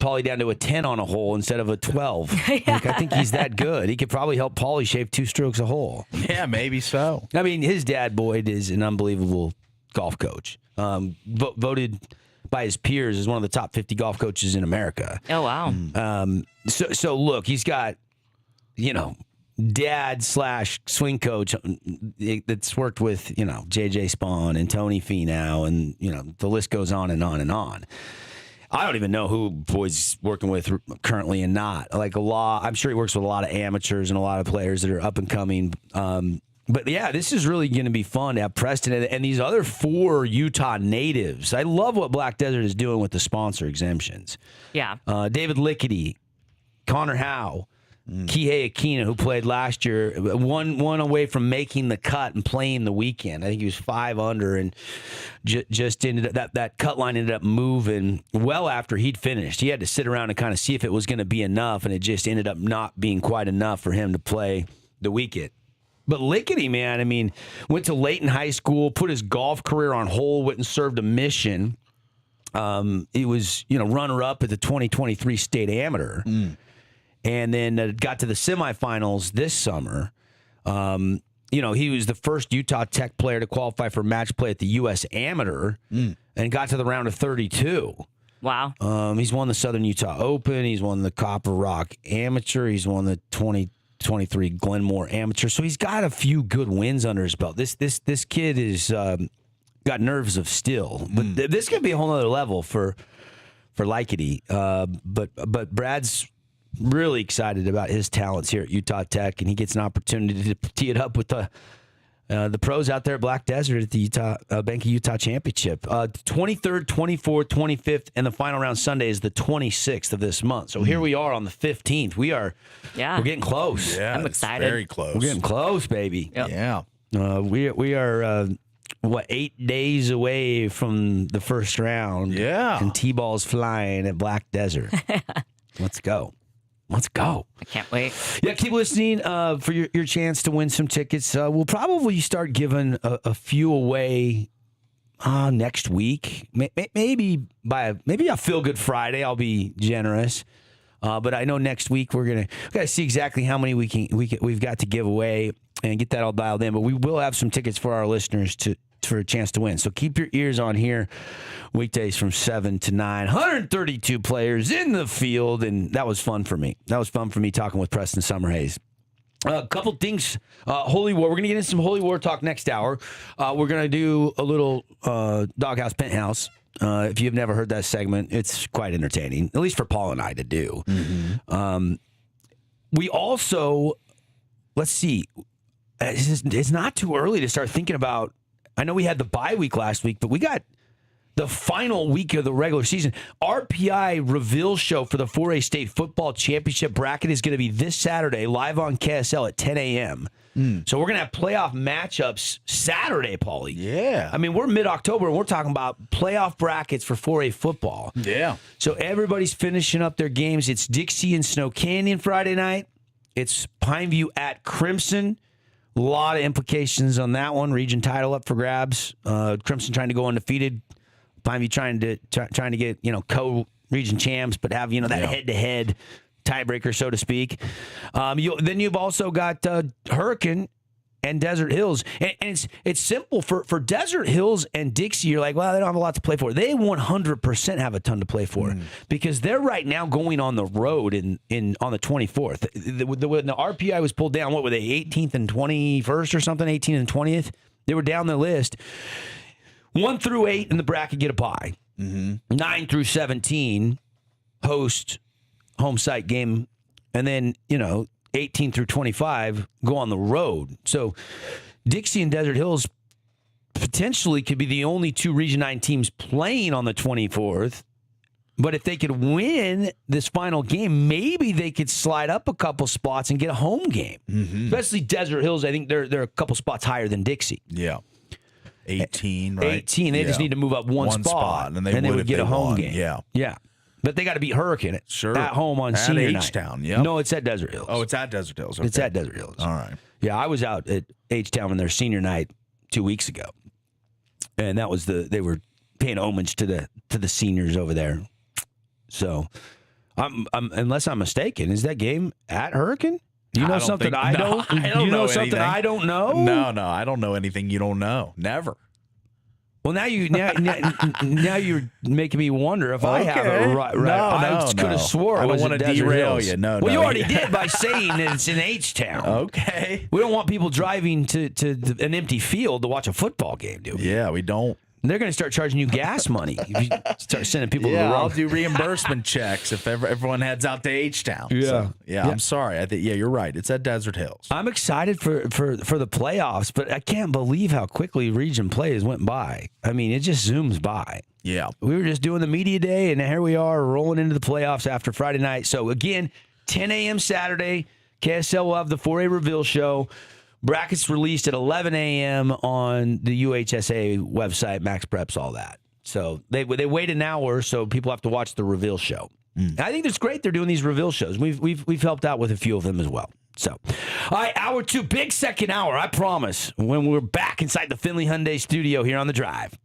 Paulie down to a 10 on a hole instead of a 12. Like, I think he's that good. He could probably help Paulie shave 2 strokes a hole. Yeah, maybe so. I mean, his dad, Boyd, is an unbelievable golf coach. Voted by his peers as one of the top 50 golf coaches in America. Oh, wow. So look, he's got, dad/swing coach that's worked with, JJ Spawn and Tony Finau, and, the list goes on and on and on. I don't even know who Boyd's working with currently and not. I'm sure he works with a lot of amateurs and a lot of players that are up and coming. But yeah, this is really going to be fun to have Preston and these other 4 Utah natives. I love what Black Desert is doing with the sponsor exemptions. Yeah. David Lickety, Connor Howe, Kihei Akina, who played last year, one away from making the cut and playing the weekend. I think he was 5 under and just ended up, that cut line ended up moving well after he'd finished. He had to sit around and kind of see if it was going to be enough, and it just ended up not being quite enough for him to play the weekend. But Lickety, man, I mean, went to Layton High School, put his golf career on hold, went and served a mission. He was, runner-up at the 2023 State Amateur. And then got to the semifinals this summer. He was the first Utah Tech player to qualify for match play at the U.S. Amateur and got to the round of 32. Wow. He's won the Southern Utah Open. He's won the Copper Rock Amateur. He's won the 2023 Glenmore Amateur. So he's got a few good wins under his belt. This kid is got nerves of steel. But this could be a whole other level for Lickety. But Brad's really excited about his talents here at Utah Tech, and he gets an opportunity to tee it up with the pros out there at Black Desert at the Bank of Utah Championship. 23rd, 24th, 25th, and the final round Sunday is the 26th of this month. So here we are on the 15th. We're getting close. Yeah, I'm excited. Very close. We're getting close, baby. Yep. Yeah. We are 8 days away from the first round. Yeah. And T-ball's flying at Black Desert. Let's go. Let's go. I can't wait. Yeah, keep listening for your chance to win some tickets. We'll probably start giving a few away next week. Maybe a Feel Good Friday. I'll be generous. But I know next week we gotta see exactly how many we've got to give away and get that all dialed in. But we will have some tickets for our listeners for a chance to win. So keep your ears on here weekdays from 7 to 9. 132 players in the field, and that was fun for me. That was fun for me talking with Preston Summerhays. A couple things. Holy War. We're going to get into some Holy War talk next hour. We're going to do a little Doghouse Penthouse. If you've never heard that segment, it's quite entertaining, at least for Paul and I to do. Mm-hmm. We also, let's see, it's not too early to start thinking about, I know we had the bye week last week, but we got the final week of the regular season. RPI reveal show for the 4A State Football Championship bracket is going to be this Saturday, live on KSL at 10 a.m. So we're going to have playoff matchups Saturday, Paulie. Yeah. I mean, we're mid-October, and we're talking about playoff brackets for 4A football. Yeah. So everybody's finishing up their games. It's Dixie and Snow Canyon Friday night. It's Pineview at Crimson. A lot of implications on that one. Region title up for grabs. Crimson trying to go undefeated. Pineview trying to get co-region champs, but have that head-to-head tiebreaker, so to speak. Then you've also got Hurricane and Desert Hills. And it's simple. For Desert Hills and Dixie, you're like, well, they don't have a lot to play for. They 100% have a ton to play for because they're right now going on the road on the 24th. When the RPI was pulled down, what were they, 18th and 21st or something, 18th and 20th? They were down the list. 1 through 8 in the bracket get a bye. 9 through 17 host home site game. And then, 18 through 25 go on the road. So Dixie and Desert Hills potentially could be the only 2 Region 9 teams playing on the 24th. But if they could win this final game, maybe they could slide up a couple spots and get a home game. Especially Desert Hills, I think they're a couple spots higher than Dixie. Yeah. 18, right? 18. They just need to move up one spot and they would get a home game. Yeah. Yeah. But they got to beat Hurricane at home on senior night. H-Town, yeah. No, it's at Desert Hills. Oh, it's at Desert Hills. Okay. It's at Desert Hills. All right. Yeah, I was out at H-Town on their senior night 2 weeks ago. And that was they were paying homage to the seniors over there. So, I'm unless I'm mistaken, is that game at Hurricane? Do you know something I don't? You know something I don't know? No, I don't know anything you don't know. Never. Well, now you're making me wonder if I have it right. I could have swore I don't want to derail you. Well, you already did by saying that it's in H-Town. Okay. We don't want people driving to an empty field to watch a football game, do we? Yeah, we don't. They're going to start charging you gas money if you start sending people to the wrong. I'll do reimbursement checks if everyone heads out to H-Town. Yeah. So, I'm sorry. I think you're right. It's at Desert Hills. I'm excited for the playoffs, but I can't believe how quickly region plays went by. I mean, it just zooms by. Yeah. We were just doing the media day, and here we are rolling into the playoffs after Friday night. So, again, 10 a.m. Saturday, KSL will have the 4A reveal show. Brackets released at 11 a.m. on the UHSA website, Max Preps, all that. So they wait an hour, so people have to watch the reveal show. And I think it's great they're doing these reveal shows. We've helped out with a few of them as well. So, all right, hour 2, big second hour, I promise, when we're back inside the Finley Hyundai studio here on The Drive.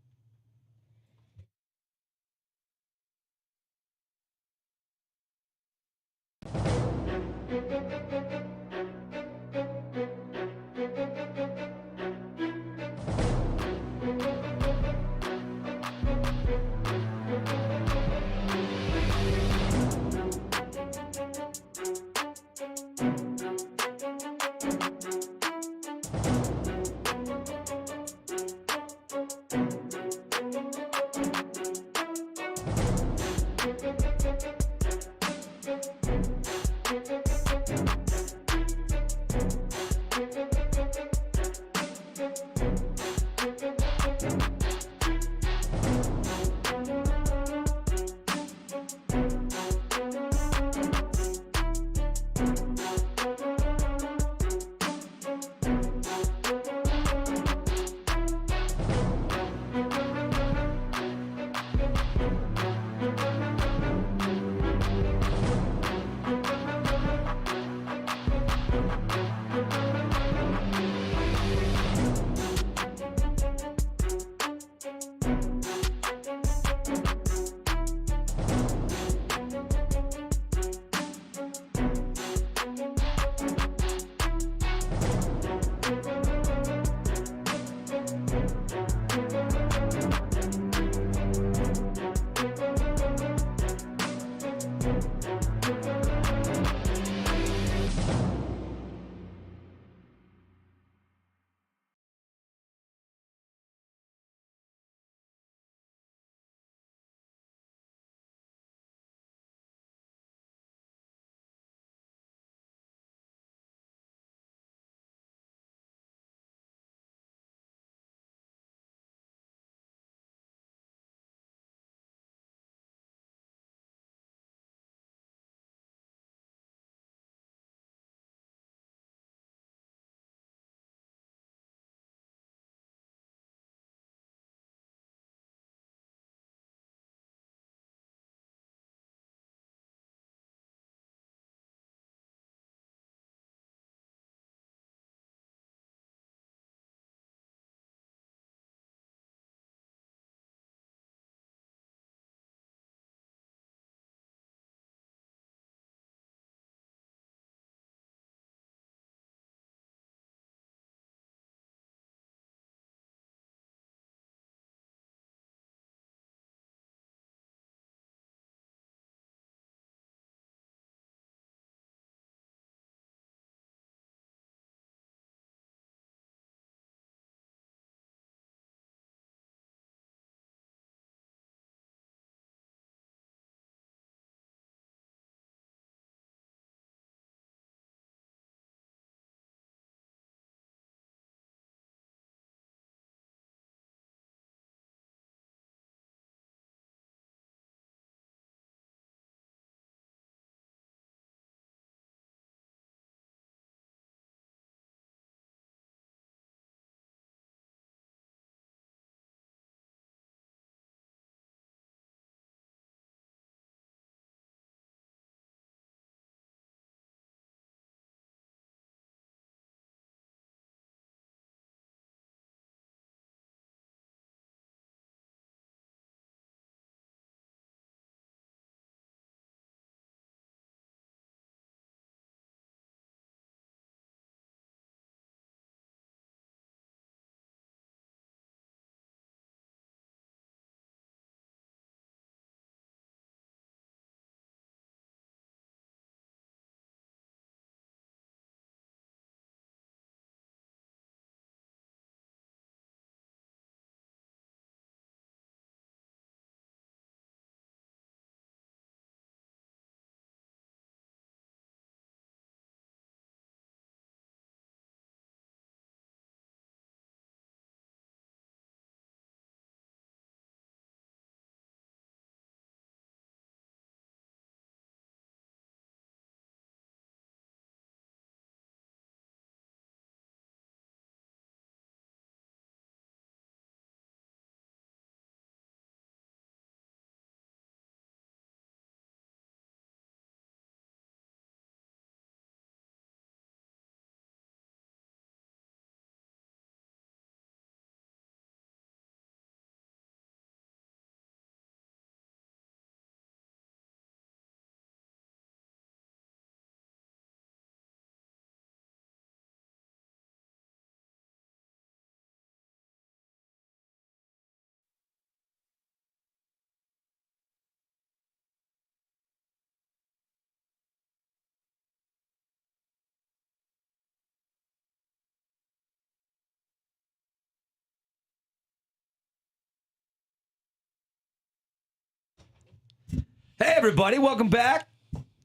Hey, everybody. Welcome back.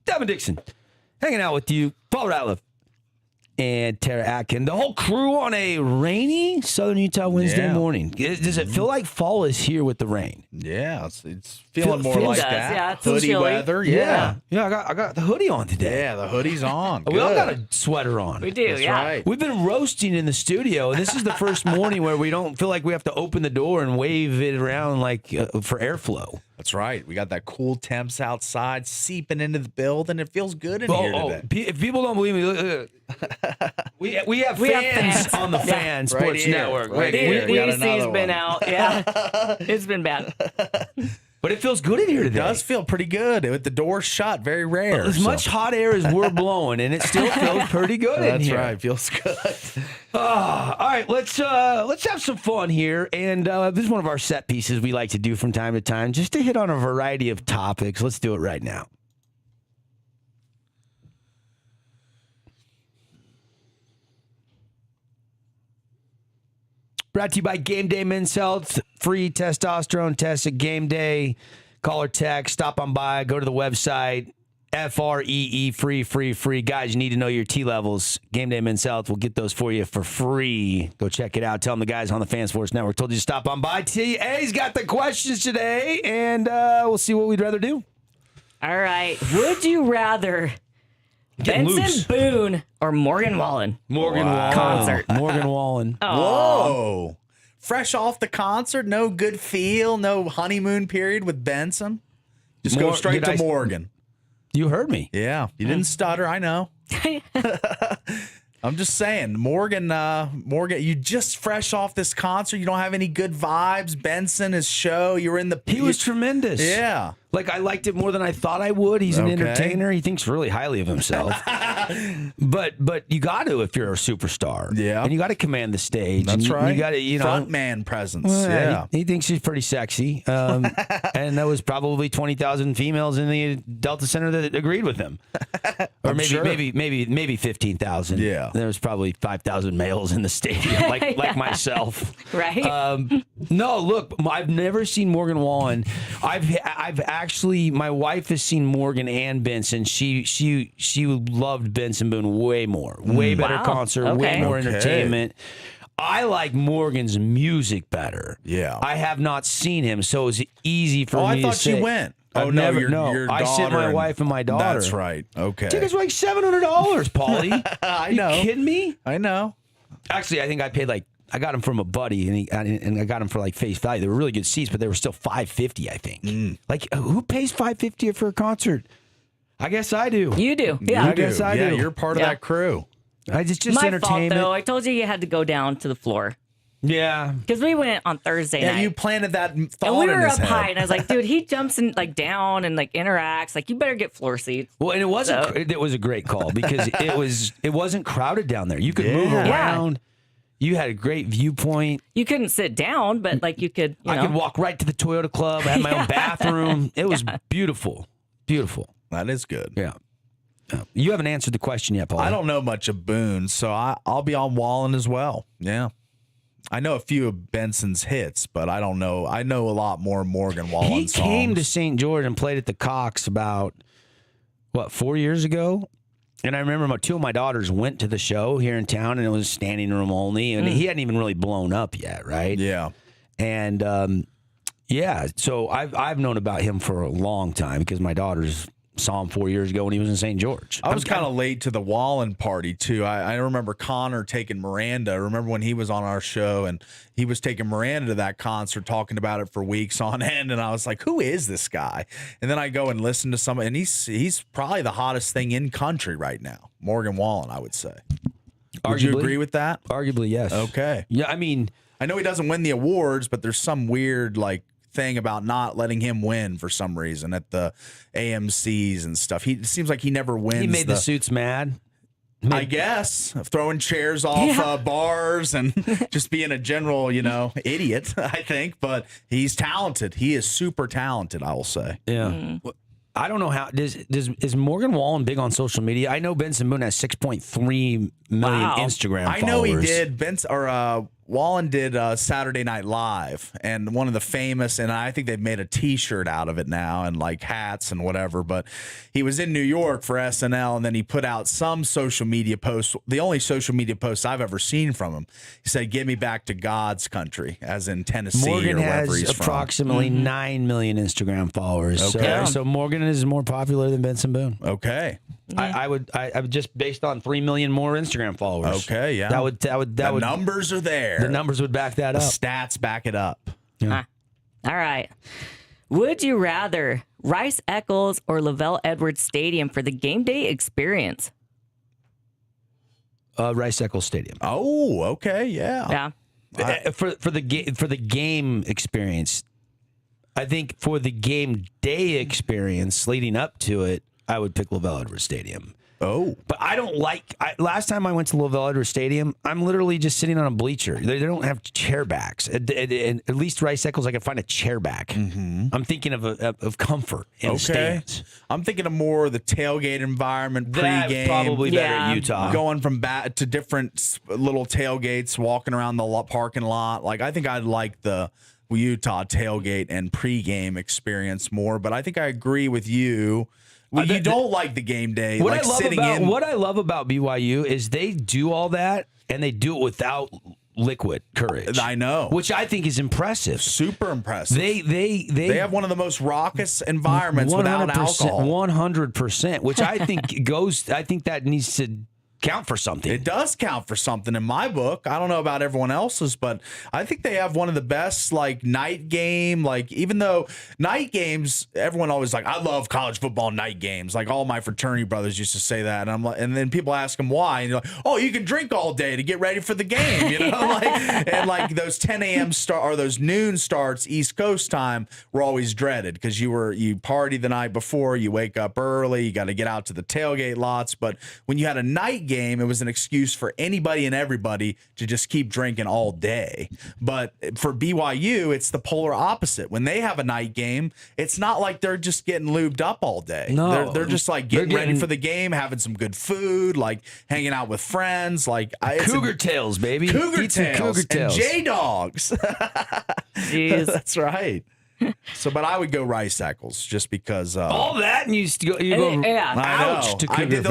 Devin Dixon hanging out with you. Paul Ratliff and Tara Atkin. The whole crew on a rainy Southern Utah Wednesday morning. Does it feel like fall is here with the rain? Yeah, it's feeling more like does, that. yeah, it's Hoodie chilly. weather. Yeah. I got the hoodie on today. Yeah, the hoodie's on. We all Good. got a sweater on. We do, That's yeah. right. We've been roasting in the studio, and this is the first morning where we don't feel like we have to open the door and wave it around like for airflow. That's right. We got that cool temps outside seeping into the building. It feels good in here today. If people don't believe me, look, we have fans on the Fan Sports here. Network. Right The here. We got AC's another been one. out. Yeah. It's been bad. But it feels good in here today. It does feel pretty good with the door shut. Very rare. As much hot air as we're blowing, and it still feels pretty good in That's here. right. Feels good. All right, let's have some fun here. And this is one of our set pieces we like to do from time to time, just to hit on a variety of topics. Let's do it right now. Brought to you by Game Day Men's Health. Free testosterone test at Game Day. Call or text. Stop on by. Go to the website. FREE. Free. Guys, you need to know your T levels. Game Day Men's Health will get those for you for free. Go check it out. Tell them the guys on the Fan Sports Network told you to stop on by. TA's got the questions today, and we'll see what we'd rather do. All right. Would you rather Getting Benson loose. Boone or Morgan Wallen? Morgan Wallen. Concert. Morgan Wallen. Whoa. Fresh off the concert, no good feel, no honeymoon period with Benson. Just go straight to Morgan. You heard me. Yeah, you didn't stutter. I know. I'm just saying, Morgan, you just fresh off this concert. You don't have any good vibes. Benson, his show, you were in the... He was tremendous. Yeah. Like, I liked it more than I thought I would. He's an Okay. entertainer. He thinks really highly of himself. but you got to if you're a superstar. Yeah. And you got to command the stage. That's and right. You got to, Front man presence. Well, yeah. He thinks she's pretty sexy. And there was probably 20,000 females in the Delta Center that agreed with him. Or maybe 15,000. Yeah. There was probably 5,000 males in the stadium, like myself. Right? No, look, I've never seen Morgan Wallen. I've actually, my wife has seen Morgan and Benson. She loved Benson Boone way more, way better Wow. concert, way Okay. more Okay. entertainment. I like Morgan's music better. Yeah. I have not seen him, so it's easy for me I to thought say. you went. I've Oh, no, never, your I sent daughter my and- wife and my daughter. That's right. Okay. Tickets were like $700, Paulie. I You know. kidding me? I know. Actually, I think I paid I got them from a buddy, and I got them for like face value. They were really good seats, but they were still $550, I think. Like, who pays $550 for a concert? I guess I do. You do. Yeah. I guess I Yeah, do. you're part of Yeah. that crew. It's just My fault, entertainment. though. I told you had to go down to the floor. Yeah. Because we went on Thursday Yeah, night. you planted that thought and we in were his up head. high, and I was like, dude, he jumps in down and interacts. You better get floor seats. Well, and it wasn't. It was a great call because it wasn't crowded down there. You could move Yeah. around. You had a great viewpoint. You couldn't sit down, but you could. I could walk right to the Toyota Club. I had my own bathroom. It was beautiful. Beautiful. That is good. Yeah. You haven't answered the question yet, Paul. I don't know much of Boone, so I'll be on Wallen as well. Yeah. I know a few of Benson's hits, but I don't know. I know a lot more Morgan Wallen He songs. came to St. George and played at the Cox about, 4 years ago? And I remember two of my daughters went to the show here in town, and it was standing room only. And he hadn't even really blown up yet, right? Yeah. And, so I've known about him for a long time because my daughters saw him 4 years ago when he was in St. George. I was kind of late to the Wallen party, too. I remember Connor taking Miranda. I remember when he was on our show, and he was taking Miranda to that concert, talking about it for weeks on end. And I was like, who is this guy? And then I go and listen to some, and he's probably the hottest thing in country right now. Morgan Wallen, I would say. Would you agree with that? Arguably, yes. Okay. Yeah, I mean, I know he doesn't win the awards, but there's some weird thing about not letting him win for some reason at the AMCs and stuff. It seems like he never wins. he made the suits mad. I guess throwing chairs off bars and just being a general, idiot. I think, but he's talented. He is super talented. I will say. Yeah. I don't know how is Morgan Wallen big on social media? I know Benson Boone has 6.3 million Instagram followers. I know he did. Wallen did Saturday Night Live, and one of the famous, and I think they've made a T-shirt out of it now, and like hats and whatever. But he was in New York for SNL, and then he put out some social media posts. The only social media posts I've ever seen from him. He said, "Get me back to God's country," as in Tennessee Morgan or wherever he's has approximately 9 million Instagram followers. Okay. So Morgan is more popular than Benson Boone. from. Okay. I would just based on 3 million more Instagram followers. Okay, yeah. That would Numbers are there. the numbers would back that The up. stats back it up. All right. Would you rather Rice Eccles or Lavelle Edwards Stadium for the game day experience? Rice Eccles Stadium. Oh, okay, yeah. Yeah. For the game experience, I think for the game day experience leading up to it, I would pick Lavelle Edwards Stadium. Oh, But I don't like. Last time I went to Lavelle Edwards Stadium, I'm literally just sitting on a bleacher. They don't have chair backs. At least Rice Eccles, I can find a chair back. Mm-hmm. I'm thinking of comfort in the stands. I'm thinking of more of the tailgate environment That's pregame. probably better Yeah. at Utah. Going from bat to different little tailgates, walking around the parking lot. Like I think I'd like the Utah tailgate and pregame experience more. But I think I agree with you. Well, you don't like the game day, What like I love sitting about in. what I love about BYU is they do all that and they do it without liquid courage. I know, which I think is impressive. super impressive. They have one of the most raucous environments without alcohol. 100%, which I think goes. I think that needs to count for something. It does count for something in my book. I don't know about everyone else's, but I think they have one of the best like night game. Like even though night games, everyone always like, I love college football night games. Like all my fraternity brothers used to say that, and I'm like, and then people ask them why, and you're like, oh, you can drink all day to get ready for the game, you know, and like those 10 a.m. or those noon starts East Coast time were always dreaded because you party the night before, you wake up early, you got to get out to the tailgate lots, but when you had a night game, it was an excuse for anybody and everybody to just keep drinking all day. But for BYU, it's the polar opposite. When they have a night game, it's not like they're just getting lubed up all day. No. They're just like getting ready for the game, having some good food, like hanging out with friends, like Cougar tails, baby. Cougar Eat some tails cougar and tails. J-Dogs. Jeez. That's right. So, but I would go Rice Eccles just because. All that and you go. Yeah. I know. Ouch to I Cougar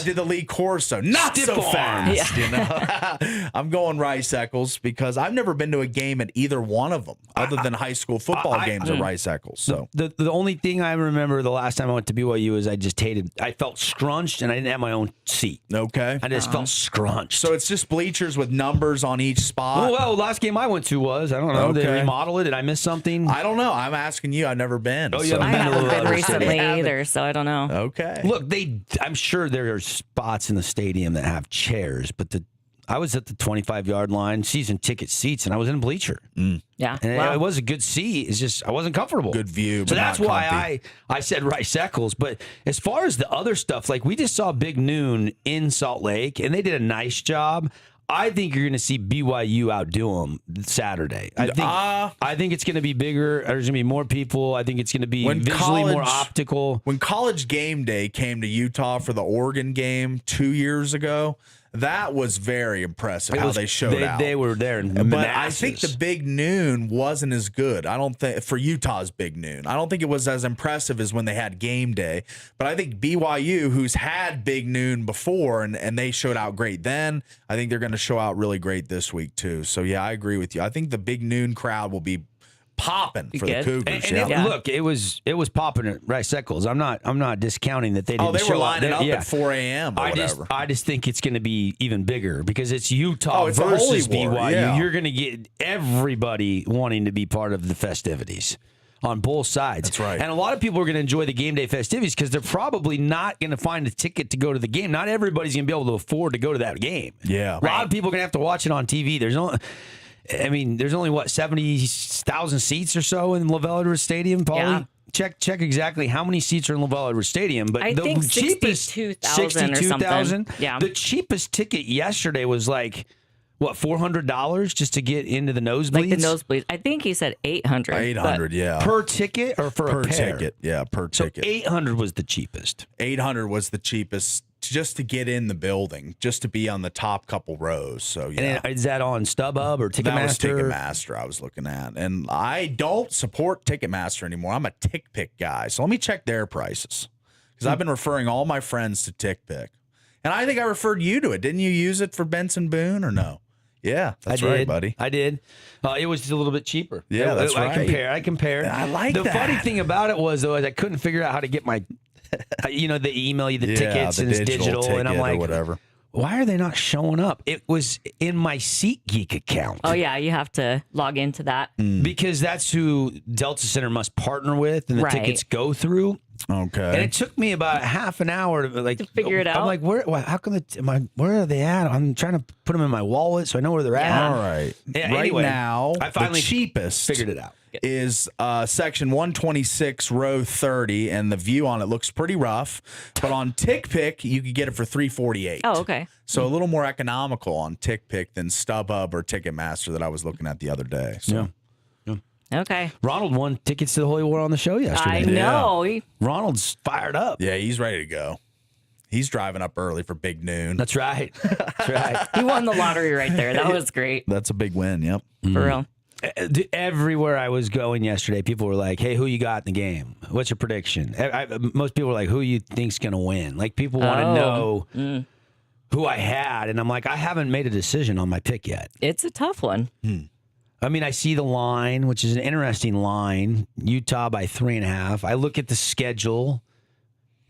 did the Lee Corso. Not Stiff so arms. fast. You know? I'm going Rice Eccles because I've never been to a game at either one of them other than high school football games at Rice Eccles. So The only thing I remember the last time I went to BYU is I felt scrunched and I didn't have my own seat. okay. I just felt scrunched. So it's just bleachers with numbers on each spot. well, last game I went to was, I don't know, did they Okay. remodel it? Did I miss something? I don't know. I'm asking you. I've never been. Oh, you so- I haven't haven't been Lavelle recently Stadium. either, so I don't know. Okay. Look, I'm sure there are spots in the stadium that have chairs, but I was at the 25-yard line, season ticket seats, and I was in a bleacher. Yeah. And Wow. it was a good seat. It's just I wasn't comfortable. Good view, So but that's not why comfy. I said Rice Eccles. But as far as the other stuff, like we just saw Big Noon in Salt Lake, and they did a nice job. I think you're going to see BYU outdo them Saturday. I think it's going to be bigger. There's going to be more people. I think it's going to be visually more optical. When College Game Day came to Utah for the Oregon game 2 years ago, that was very impressive how they showed out. They were there in But masses. I think the Big Noon wasn't as good. I don't think for Utah's Big Noon. I don't think it was as impressive as when they had Game Day. But I think BYU, who's had Big Noon before and they showed out great then, I think they're going to show out really great this week too. So yeah, I agree with you. I think the Big Noon crowd will be popping for the Good. Cougars. And yeah. look, it was popping at Rice Eccles. I'm not discounting that they didn't. They show were lining up. up Yeah. at 4 a.m. or whatever. I just think it's going to be even bigger because it's Utah it's a holy versus war, BYU. yeah. You're going to get everybody wanting to be part of the festivities on both sides. That's right. And a lot of people are going to enjoy the game day festivities because they're probably not going to find a ticket to go to the game. Not everybody's going to be able to afford to go to that game. Yeah. A lot of people are going to have to watch it on TV. There's only what 70,000 seats or so in Lavelle Edwards Stadium, Paulie? Yeah. Check exactly how many seats are in Lavelle Edwards Stadium, but I the think cheapest 62,000 or something. Yeah. The cheapest ticket yesterday was like what, $400 just to get into the nosebleeds? Like the nosebleeds. I think he said 800. 800, yeah. Per ticket or for Per a pair? ticket, yeah, per So ticket. 800 was the cheapest. 800 was the cheapest just to get in the building, just to be on the top couple rows. So, yeah. And is that on StubHub or Ticketmaster? That was Ticketmaster I was looking at. And I don't support Ticketmaster anymore. I'm a TickPick guy. So let me check their prices. Because I've been referring all my friends to TickPick. And I think I referred you to it. Didn't you use it for Benson Boone or no? Yeah, that's right, buddy. I did. It was just a little bit cheaper. Yeah, that's right. I compared. I like the that. funny thing about it was, though, is I couldn't figure out how to get my, they email you the tickets the and it's digital. And I'm ticket or like, whatever. why are they not showing up? It was in my SeatGeek account. Oh, yeah. You have to log into that. Because that's who Delta Center must partner with and the Right. tickets go through. Okay. And it took me about half an hour to figure it out. I'm like, how come where are they at? I'm trying to put them in my wallet so I know where they're at. All right. Yeah, right anyway, now, I finally the cheapest figured it out. is section 126, row 30, and the view on it looks pretty rough. But on TickPick, you could get it for $348. Oh, okay. So a little more economical on TickPick than StubHub or Ticketmaster that I was looking at the other day. So. Yeah. Okay. Ronald won tickets to the Holy War on the show yesterday. I know. Ronald's fired up. Yeah, he's ready to go. He's driving up early for Big Noon. That's right. That's right. He won the lottery right there. That was great. That's a big win. Yep. For real. Everywhere I was going yesterday, people were like, "Hey, who you got in the game? What's your prediction?" Most people were like, "Who you think's gonna win?" Like people want to know who I had, and I'm like, I haven't made a decision on my pick yet. It's a tough one. I mean, I see the line, which is an interesting line. Utah by 3.5. I look at the schedule.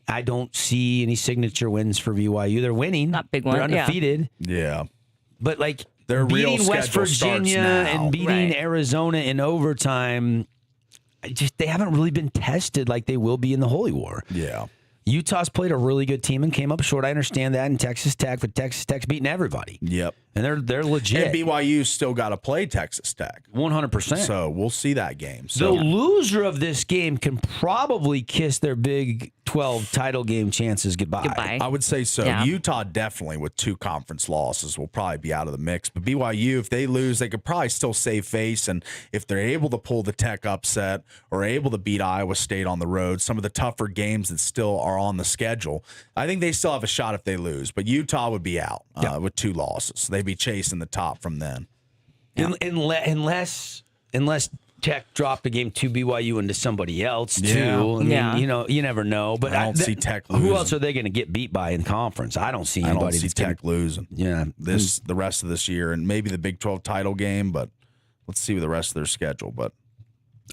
I don't see any signature wins for BYU. They're winning. Not big one, They're undefeated. Yeah. But like Their real beating West schedule starts Virginia now. and beating Right. Arizona in overtime, they haven't really been tested like they will be in the Holy War. Yeah. Utah's played a really good team and came up short. I understand that in Texas Tech, but Texas Tech's beating everybody. Yep. And they're legit. And BYU still got to play Texas Tech. 100%. So we'll see that game. The So loser of this game can probably kiss their Big 12 title game chances goodbye. Goodbye. I would say so. Yeah. Utah definitely with 2 conference losses will probably be out of the mix. But BYU, if they lose, they could probably still save face. And if they're able to pull the Tech upset or able to beat Iowa State on the road, some of the tougher games that still are on the schedule, I think they still have a shot if they lose. But Utah would be out with 2 losses. They'd be chasing the top from then. Unless Tech dropped the game to BYU into somebody else too. Yeah. I mean, Yeah. you never know. But I don't see Tech Who losing. else are they going to get beat by in conference? I don't see I anybody. don't see that's gonna- Tech losing. Yeah, The rest of this year, and maybe the Big 12 title game, but let's see the rest of their schedule. But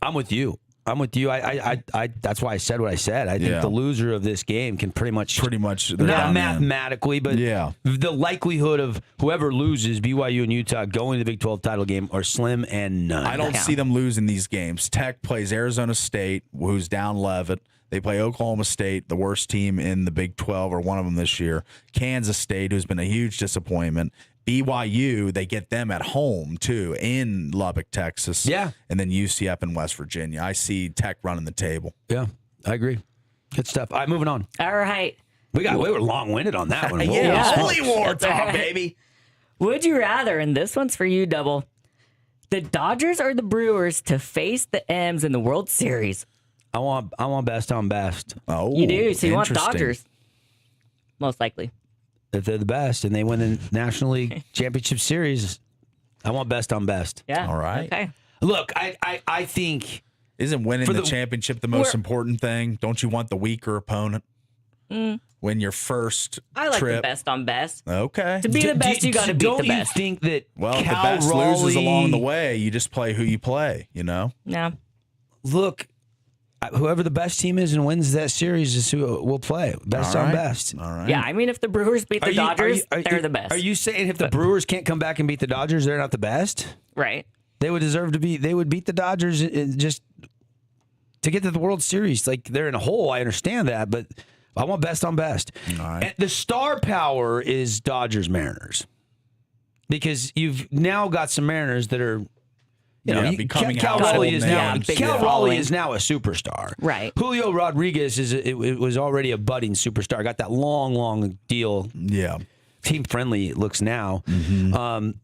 I'm with you. I that's why I said what I said. I think Yeah. the loser of this game can pretty much they're not down in. mathematically, but Yeah. the likelihood of whoever loses, BYU and Utah going to the Big 12 title game are slim and none. I don't see them losing these games. Tech plays Arizona State, who's down Levitt. They play Oklahoma State, the worst team in the Big 12, or one of them this year. Kansas State, who's been a huge disappointment. BYU, they get them at home, too, in Lubbock, Texas. Yeah. And then UCF in West Virginia. I see Tech running the table. Yeah, I agree. Good stuff. All right, moving on. All right. We were long-winded on that one. Whoa. Yeah. Holy war That's talk, all right. baby. Would you rather, and this one's for you, Double, the Dodgers or the Brewers to face the M's in the World Series? I want best on best. Oh, You do, so you want interesting. Dodgers. Most likely. If they're the best and they win the National League Championship Series, I want best on best. Yeah. All right. Okay. Look, I think Isn't winning For the the- championship the most We're- important thing? Don't you want the weaker opponent? Win your first I like trip. the best on best. Okay. To be the best, you got to beat don't the best. you think that Well, if the Cal best loses Raleigh- along the way, you just play who you play, you know? Yeah. Look, whoever the best team is and wins that series is who will play. Best All on right. best. All right. Yeah, I mean, if the Brewers beat the Dodgers, they're the best. Are you saying if the Brewers can't come back and beat the Dodgers, they're not the best? Right. They would deserve to be. They would beat the Dodgers just to get to the World Series. Like they're in a hole. I understand that, but I want best on best. All right. And the star power is Dodgers Mariners because you've now got some Mariners that are. becoming Cal household Raleigh is now names. big Cal following. Raleigh is now a superstar. Right. Julio Rodriguez it was already a budding superstar. Got that long deal. Yeah. team friendly it looks now.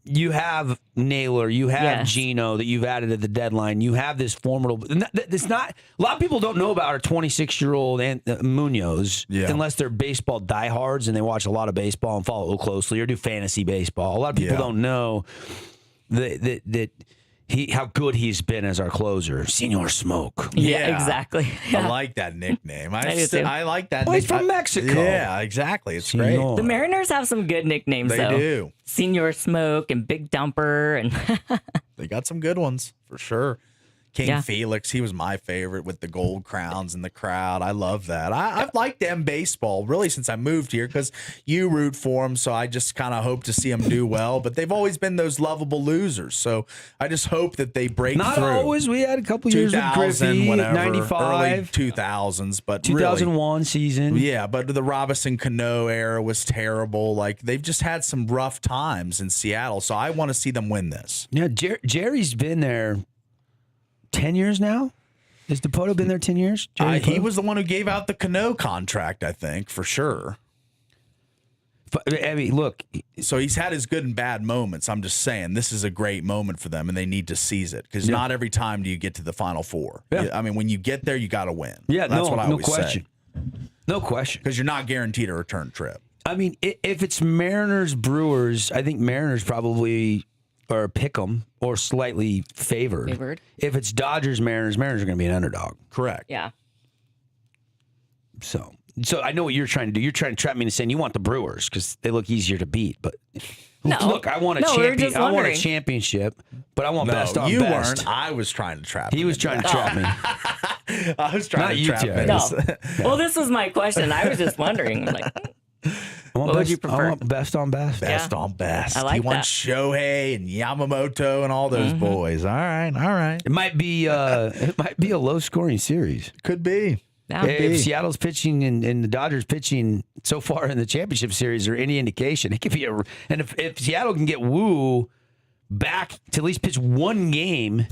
You have Naylor, you have Gino that you've added at the deadline. You have this formidable. It's not a lot of people don't know about our 26-year-old Munoz unless they're baseball diehards and they watch a lot of baseball and follow it closely or do fantasy baseball. A lot of people don't know that how good he's been as our closer, Senor Smoke. Yeah, exactly. Yeah. I like that nickname. I do too. I like that. Well, he's from Mexico. Yeah, exactly. It's Senor. great. The Mariners have some good nicknames, They though. do. Senior Smoke and Big Dumper. And They got some good ones for sure. King Yeah. Felix, he was my favorite with the gold crowns in the crowd. I love that. I've liked them baseball really since I moved here because you root for them, so I just kind of hope to see them do well. But they've always been those lovable losers, so I just hope that they break Not through. always. We had a couple years with 2000, Griffey, whatever, 95, early 2000s, but 2001 season. Really, yeah, but the Robinson Cano era was terrible. Like they've just had some rough times in Seattle, so I want to see them win this. Yeah, Jerry's been there 10 years now? Has DePoto been there 10 years? Jerry He DePoto? was the one who gave out the Cano contract, I think, for sure. I mean, look. So he's had his good and bad moments. I'm just saying this is a great moment for them, and they need to seize it because not every time do you get to the Final Four. Yeah. I mean, when you get there, you got to win. Yeah, That's what I no always question. say. No question. Because you're not guaranteed a return trip. I mean, if it's Mariners Brewers, I think Mariners probably are pick 'em or slightly favored. If it's Dodgers Mariners are going to be an underdog. Correct. yeah. So I know what you're trying to do. You're trying to trap me into saying you want the Brewers because they look easier to beat. But No. look, I want a No, we were just champion. I want a wondering. championship, but I want No, best on you best. weren't. I was trying to trap He him was into trying to that. trap me. I was trying Not to you, trap Jared. him. No. Well, this was my question. I was just wondering. I'm like, I want What would best- you prefer? I want best on best. Best Yeah. on best. I like he wants Shohei and Yamamoto and all those boys. All right. It might be a low scoring series. Could be. yeah. If Seattle's pitching and the Dodgers pitching so far in the championship series are any indication, it could be and if Seattle can get Wu back to at least pitch one game,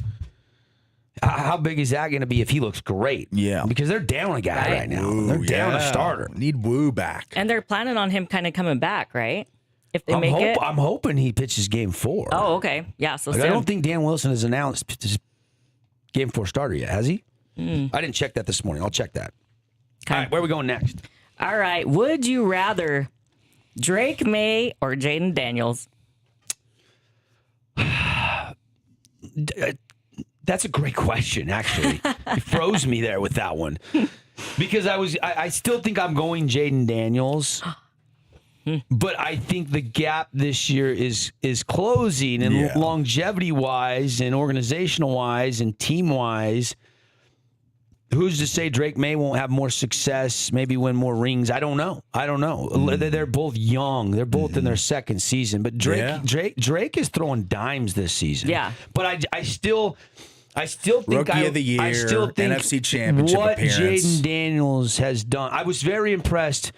how big is that going to be if he looks great? Yeah. Because they're down a guy right now. Ooh, They're down a yeah. starter. Need Wu back. And they're planning on him kind of coming back, right? If they make it. I'm hoping he pitches game 4. Oh, okay. Yeah. So Like, I soon. don't think Dan Wilson has announced his game 4 starter yet, has he? I didn't check that this morning. I'll check that. Okay. All right, where are we going next? All right. Would you rather Drake May or Jaden Daniels? That's a great question, actually. You froze me there with that one. Because I still think I'm going Jaden Daniels. But I think the gap this year is closing, and Yeah. longevity-wise and organizational-wise and team-wise. Who's to say Drake May won't have more success, maybe win more rings? I don't know. They're both young. They're both in their second season. But Drake is throwing dimes this season. Yeah. But I still think Rookie of the year, I still think NFC Championship what appearance. Jaden Daniels has done. I was very impressed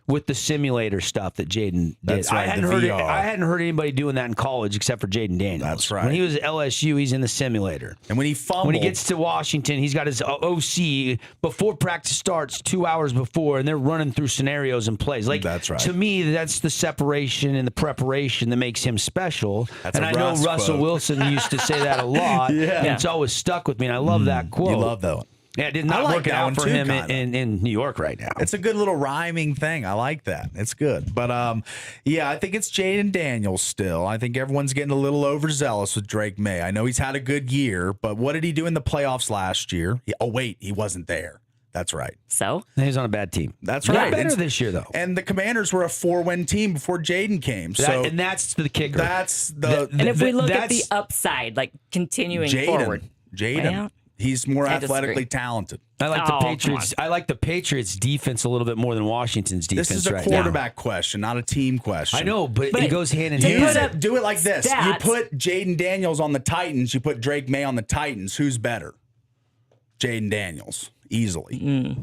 with the simulator stuff that Jaden did. That's right, I hadn't the heard VR. I hadn't heard anybody doing that in college except for Jaden Daniels. That's right. When he was at LSU, he's in the simulator. And when he fumbled, When he gets to Washington, he's got his OC before practice starts 2 hours before, and they're running through scenarios and plays. Like That's right. To me, that's the separation and the preparation that makes him special. That's and a I know Russ Russell quote. Wilson used to say that a lot. And it's always stuck with me. And I love that quote. you love that one. Yeah, it did I not like work that out one for too, him kinda. in New York right now. It's a good little rhyming thing. I like that. It's good. But yeah, I think it's Jaden Daniels still. I think everyone's getting a little overzealous with Drake May. I know he's had a good year, but what did he do in the playoffs last year? He wasn't there. That's right. So He's on a bad team. That's They're right. better And- this year, though. And the Commanders were a 4-win team before Jaden came. So and that's the kicker. that's the and if we look at the that's- upside, like continuing forward. Jaden. Well, He's more I athletically disagree. talented. I like Oh, the come Patriots. I like the Patriots defense a little bit more than Washington's defense This is a right now. quarterback question, not a team question. I know, but But it goes hand in to hand. put up Do it like this. You stats. put Jaden Daniels on the Titans. You put Drake May on the Titans. Who's better? Jaden Daniels. Easily.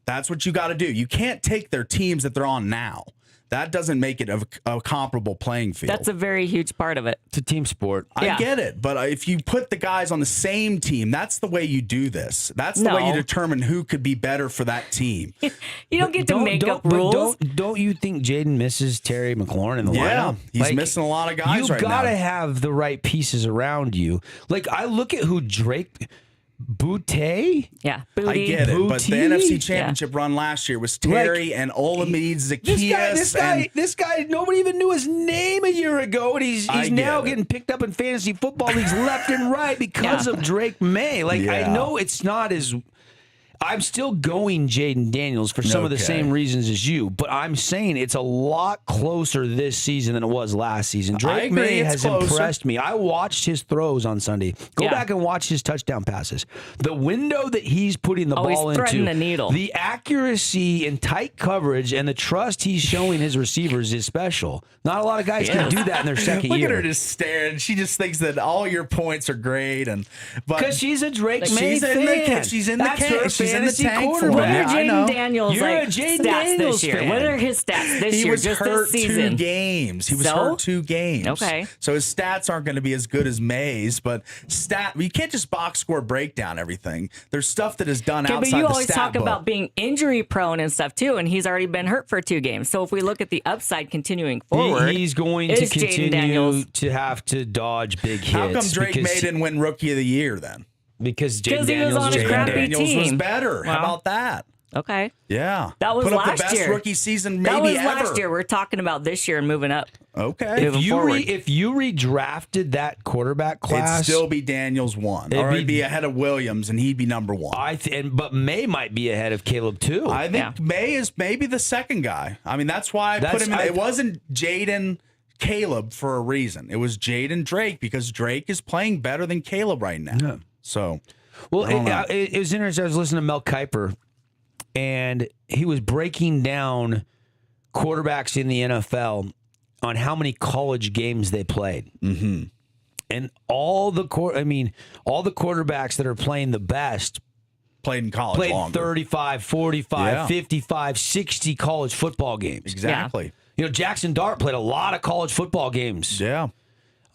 That's what you got to do. You can't take their teams that they're on now. That doesn't make it a comparable playing field. That's a very huge part of it. It's a team sport. I get it, but if you put the guys on the same team, that's the way you do this. That's the way you determine who could be better for that team. You don't get to make up rules. Don't you think Jaden misses Terry McLaurin in the lineup? He's missing a lot of guys right now. You got to have the right pieces around you. Like, I look at who Drake... Booty? Yeah. I get it, but the NFC Championship run last year was Terry and Olamide Zaccheaus. This guy, nobody even knew his name a year ago, and he's now getting picked up in fantasy football leagues left and right because of Drake May. Like, I know it's not as... I'm still going Jaden Daniels for some of the same reasons as you, but I'm saying it's a lot closer this season than it was last season. Drake May has impressed me. I watched his throws on Sunday. Go back and watch his touchdown passes. The window that he's putting the ball into, the needle. The accuracy and tight coverage and the trust he's showing his receivers is special. Not a lot of guys can do that in their second year. Look at her just staring. She just thinks that all your points are great, because she's a Drake May fan. She's in the case. She's in the tank for What it. are Jaden Daniels' You're a stats Daniels this year? fan. What are his stats this year? He was just hurt this season? 2 games. He was hurt 2 games. Okay. So his stats aren't going to be as good as May's, but you can't just box score breakdown everything. There's stuff that is done outside the stat book. But you always talk about being injury prone and stuff too, and he's already been hurt for 2 games. So if we look at the upside continuing forward, he's going to continue to have to dodge big hits. How come Drake May didn't win Rookie of the Year then? Because Jaden Daniels was on a crappy team. Was better. How about that? Okay. Yeah. That was Put up last the best year. rookie season that maybe was ever. last year. We're talking about this year and moving up. Okay. If you redrafted that quarterback class, it'd still be Daniels 1. Or it'd be ahead of Williams, and he'd be number 1. But May might be ahead of Caleb too. I think May is maybe the second guy. I mean, that's why I put him in. It wasn't Jaden Caleb for a reason. It was Jaden Drake, because Drake is playing better than Caleb right now. Yeah. So, well, it was interesting. I was listening to Mel Kiper, and he was breaking down quarterbacks in the NFL on how many college games they played. Mm-hmm. And all the quarterbacks that are playing the best played in college played longer. 35, 45, 55, 60 college football games. Exactly. Yeah. You know, Jackson Dart played a lot of college football games. Yeah.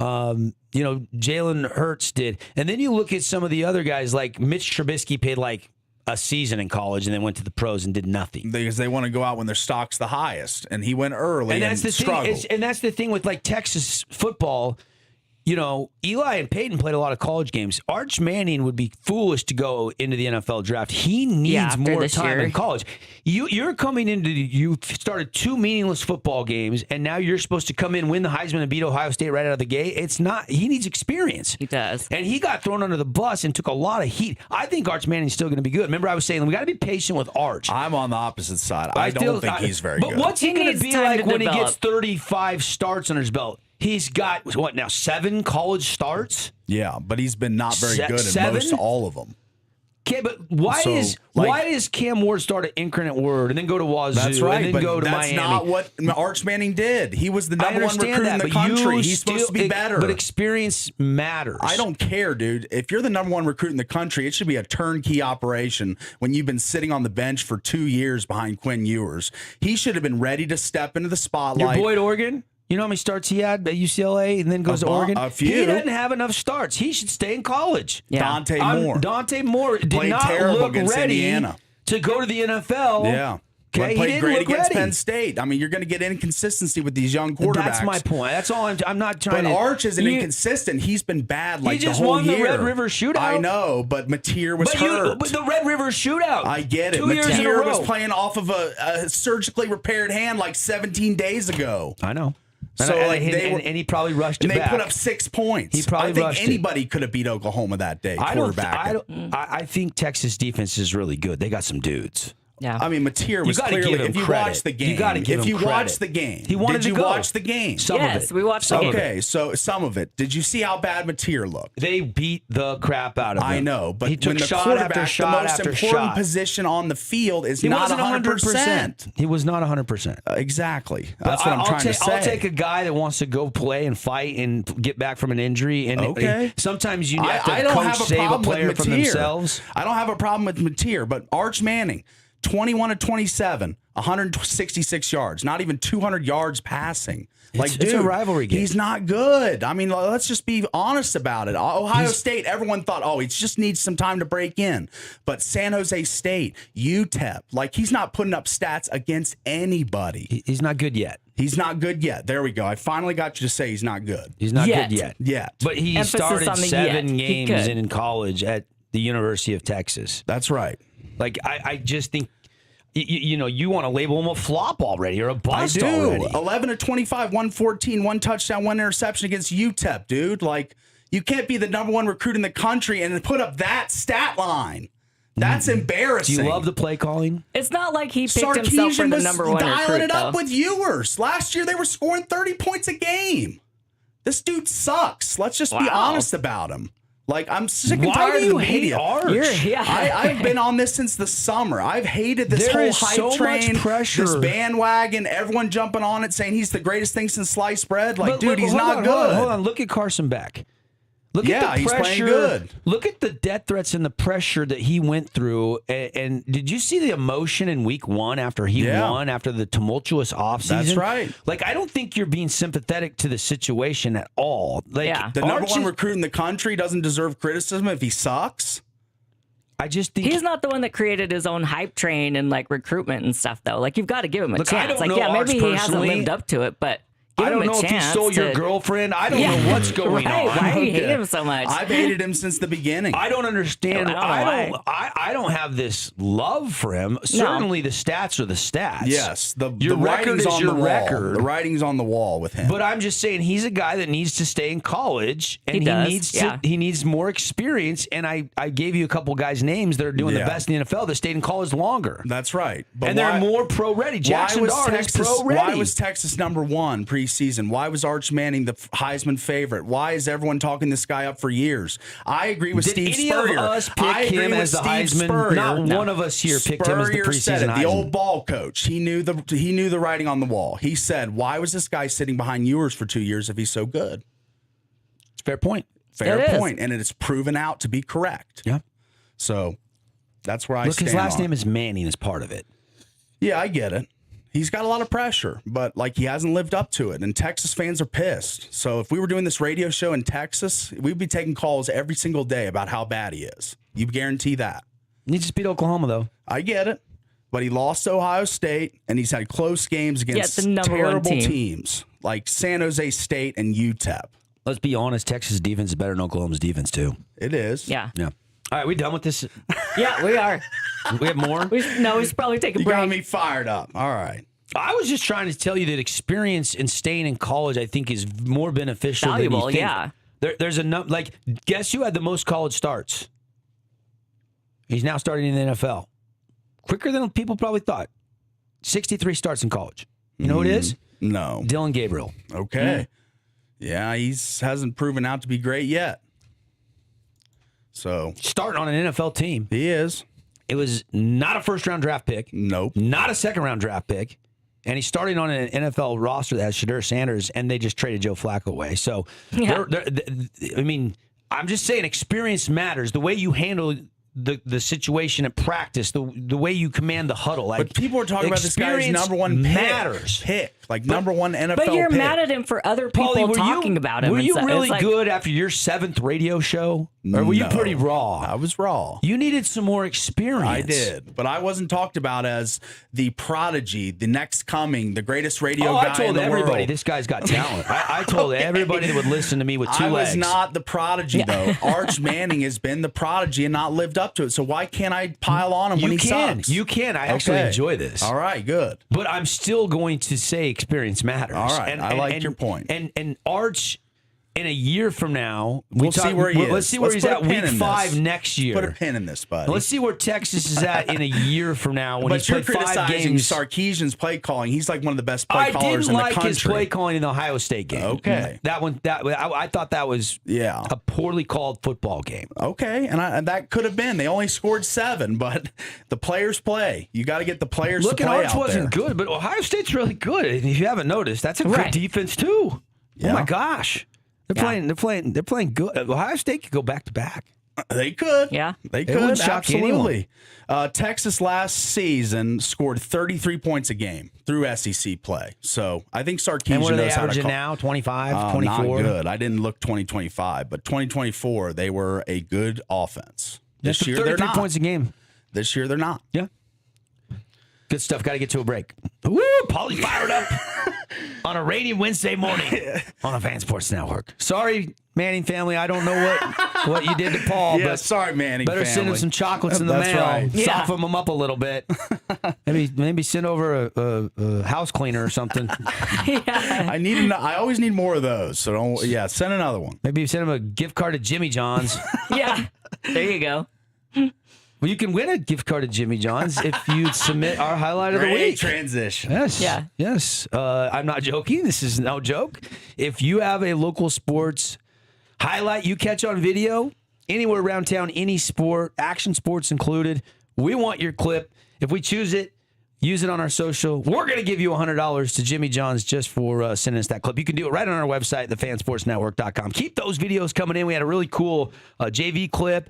You know, Jalen Hurts did. And then you look at some of the other guys, like Mitch Trubisky played like a season in college and then went to the pros and did nothing. Because they want to go out when their stock's the highest. And he went early and struggled. And that's the thing with like Texas football. You know, Eli and Peyton played a lot of college games. Arch Manning would be foolish to go into the NFL draft. He needs more time in college. You're coming into you started 2 meaningless football games, and now you're supposed to come in, win the Heisman, and beat Ohio State right out of the gate. It's not. He needs experience. He does, and he got thrown under the bus and took a lot of heat. I think Arch Manning's still going to be good. Remember, I was saying we got to be patient with Arch. I'm on the opposite side. I don't think he's very good. But what's he going to be like when he gets 35 starts under his belt? He's got, 7 college starts? Yeah, but he's been not very good in most all of them. Okay, but why does Cam Ward start at Incarnate Word and then go to Wazoo and then go to Miami? That's not what Arch Manning did. He was the number 1 recruit in the country. He's supposed to be better. But experience matters. I don't care, dude. If you're the number 1 recruit in the country, it should be a turnkey operation when you've been sitting on the bench for 2 years behind Quinn Ewers. He should have been ready to step into the spotlight. Your boy at Oregon? You know how many starts he had at UCLA and then goes to Oregon? A few. He doesn't have enough starts. He should stay in college. Yeah. Dante Moore did not look ready to go to the NFL. Yeah. Okay, played great against Penn State. I mean, you're going to get inconsistency with these young quarterbacks. That's my point. That's all I'm not trying to. But Arch isn't inconsistent. He's been bad like the whole year. He just won the Red River Shootout. I know, but Mateer was hurt. But the Red River Shootout. I get it. Mateer was playing off of a surgically repaired hand like 17 days ago. I know. So and he probably rushed it back. And they put up 6 points. He probably rushed anybody could have beat Oklahoma that day. I think Texas defense is really good. They got some dudes. Yeah. I mean, Mateer was clearly, if you watch the game, you got to give him credit. Watch the game, he wanted did you to go. watch the game? Some of it. We watched the game. Okay, so some of it. Did you see how bad Mateer looked? They beat the crap out of him. I know, but he took when the shot quarterback, after shot the most after important shot. position on the field is He not wasn't 100%. He was not 100%. Exactly. That's what I'm trying to say. I'll take a guy that wants to go play and fight and get back from an injury. And sometimes you have to coach save a player from themselves. I don't have a problem with Mateer, but Arch Manning. 21 to 27, 166 yards, not even 200 yards passing. Like, it's a rivalry game. He's not good. I mean, let's just be honest about it. Ohio State, everyone thought, oh, he just needs some time to break in. But San Jose State, UTEP, like, he's not putting up stats against anybody. He's not good yet. He's not good yet. There we go. I finally got you to say he's not good. He's not Yet. good yet. Yet. But he Emphasis started on the 7 yet. He games could. in college at the University of Texas. That's right. Like, I just think, you know, you want to label him a flop already or a I bust do. already. 11 to 25, 114, 1 touchdown, 1 interception against UTEP, dude. Like, you can't be the #1 recruit in the country and put up that stat line. That's Do embarrassing. you love the play calling? It's not like he picked himself for Sarkisian the was #1 dialing recruit, it up though. with Ewers. Last year, they were scoring 30 points a game. This dude sucks. Let's just be Wow. honest about him. Like, I'm sick and Why tired do of you the hate media. Arch? I've been on this since the summer. I've hated this There whole is hype so much train, pressure. this bandwagon, everyone jumping on it saying he's the greatest thing since sliced bread. Like, But dude, he's hold not on, good. Hold on. Look at Carson Beck. Look Yeah, at the he's playing pressure. good. Look at the death threats and the pressure that he went through. And did you see the emotion in week 1 after he Yeah. won, after the tumultuous offseason? That's right. Like, I don't think you're being sympathetic to the situation at all. Like, Yeah. The Arch #1 is- recruit in the country doesn't deserve criticism if he sucks. I just think He's not the one that created his own hype train and like recruitment and stuff, though. Like, you've got to give him a Look, I chance. don't Like, know yeah, Arch maybe he hasn't personally. lived up to it, but give I don't him a know if he chance stole your to- girlfriend. I don't Yeah. know what's going Right. on. Why do you hate Okay. him so much? I've hated him since the beginning. I don't understand. I don't know I don't have this love for him. Certainly, the stats are the stats. Yes, your the record writing's is on your the wall. record. The writing's on the wall with him. But I'm just saying he's a guy that needs to stay in college, and He does, needs yeah. he needs more experience. And I gave you a couple guys' names that are doing the Yeah. best in the NFL that stayed in college longer, That's right. But and they're more pro ready. Jackson Dart is pro ready. Why was Texas #1 preseason? Why was Arch Manning the Heisman favorite? Why is everyone talking this guy up for years? I agree with Did Steve any Spurrier. of us pick I agree him with as the Steve Heisman? Spurrier. Not one of us here picked him as the Spurrier said preseason it, the Heisman. old ball coach. He knew the writing on the wall. He said, "Why was this guy sitting behind Ewers for 2 years if he's so good?" It's a fair point. Fair It is. point, and it is proven out to be correct. Yeah. So that's where I Look, stand. his last on it. name is Manning as part of it. Yeah, I get it. He's got a lot of pressure, but like he hasn't lived up to it, and Texas fans are pissed. So if we were doing this radio show in Texas, we'd be taking calls every single day about how bad he is. You guarantee that. He just beat Oklahoma though. I get it, but he lost to Ohio State, and he's had close games against the #1 terrible team. teams like San Jose State and UTEP. Let's be honest. Texas' defense is better than Oklahoma's defense too. It is. Yeah. Yeah. All right, we done with this? Yeah, we are. We have more. We should probably take a You break. got me fired up. All right. I was just trying to tell you that experience in staying in college, I think, is more beneficial Valuable, than you think. yeah. There's like, guess who had the most college starts? He's now starting in the NFL. Quicker than people probably thought. 63 starts in college. You know who it is? No. Dylan Gabriel. Okay. Yeah, he hasn't proven out to be great yet. So Starting on an NFL team. he is. It was not a first-round draft pick. Nope. Not a second-round draft pick. And he's starting on an NFL roster that has Shadur Sanders, and they just traded Joe Flacco away. So, Yeah. I mean, I'm just saying experience matters. The way you handle the situation at practice, the way you command the huddle. Like, But people are talking about this guy's experience #1 matters. pick. Like #1 NFL But you're pick. mad at him for other people Paulie, talking about him. Were and you stuff. really It's like, good after your 7th radio show? Or were you No. pretty raw? I was raw. You needed some more experience. I did, but I wasn't talked about as the prodigy, the next coming, the greatest radio Oh, guy I told in the everybody world. this guy's got talent. I told everybody that would listen to me with two I legs. was not the prodigy, though. Arch Manning has been the prodigy and not lived up to it. So why can't I pile on him when he sucks? You can. I actually Okay. enjoy this. All right, good. But I'm still going to say experience matters. All right, I like your point. And Arch, in a year from now, We'll see where he is. Let's see where Let's he's put a at pin week in 5 this. next year. Put a pin in this, buddy. Let's see where Texas is at in a year from now when but he's you're played 5 criticizing games. Sarkisian's play calling. He's like one of the best play I callers didn't in the like country. his play calling in the Ohio State game. Okay. I thought that was Yeah. a poorly called football game. Okay, and that could have been. They only scored 7, but the players play. You got to get the players Look, to and play Arch out wasn't there. good, but Ohio State's really good. If you haven't noticed, that's a good Right. defense too. Yeah. Oh my gosh, they're playing good. Ohio State could go back to back. They could. Yeah. They wouldn't could. shock Absolutely. Texas last season scored 33 points a game through SEC play. So I think Sarkisian And what are they knows how to averaging call. now? 25, Not 24? good. I didn't look 2025, but 2024 they were a good offense. This year they're 33 not. points a game. This year they're not. Yeah. Good stuff. Got to get to a break. Woo! Paulie fired up on a rainy Wednesday morning on the Fan Sports Network. Sorry, Manning family. I don't know what you did to Paul. Yeah, but sorry, Manning better family. send him some chocolates in the That's mail. right. Yeah. Soften them up a little bit. Maybe send over a house cleaner or something. I always need more of those. So don't. Yeah, send another one. Maybe send him a gift card to Jimmy John's. Yeah. There you go. Well, you can win a gift card to Jimmy John's if you submit our highlight of the Great week. transition. Yes. Yeah. Yes. I'm not joking. This is no joke. If you have a local sports highlight you catch on video anywhere around town, any sport, action sports included, we want your clip. If we choose it, use it on our social. We're going to give you $100 to Jimmy John's just for sending us that clip. You can do it right on our website, thefansportsnetwork.com. Keep those videos coming in. We had a really cool JV clip.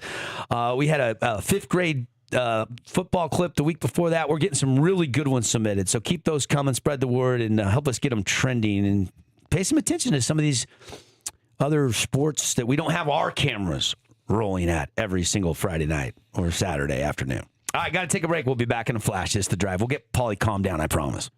We had a fifth grade football clip the week before that. We're getting some really good ones submitted. So keep those coming, spread the word, and help us get them trending. And pay some attention to some of these other sports that we don't have our cameras rolling at every single Friday night or Saturday afternoon. All right, got to take a break. We'll be back in a flash. It's The Drive. We'll get Paulie calmed down, I promise.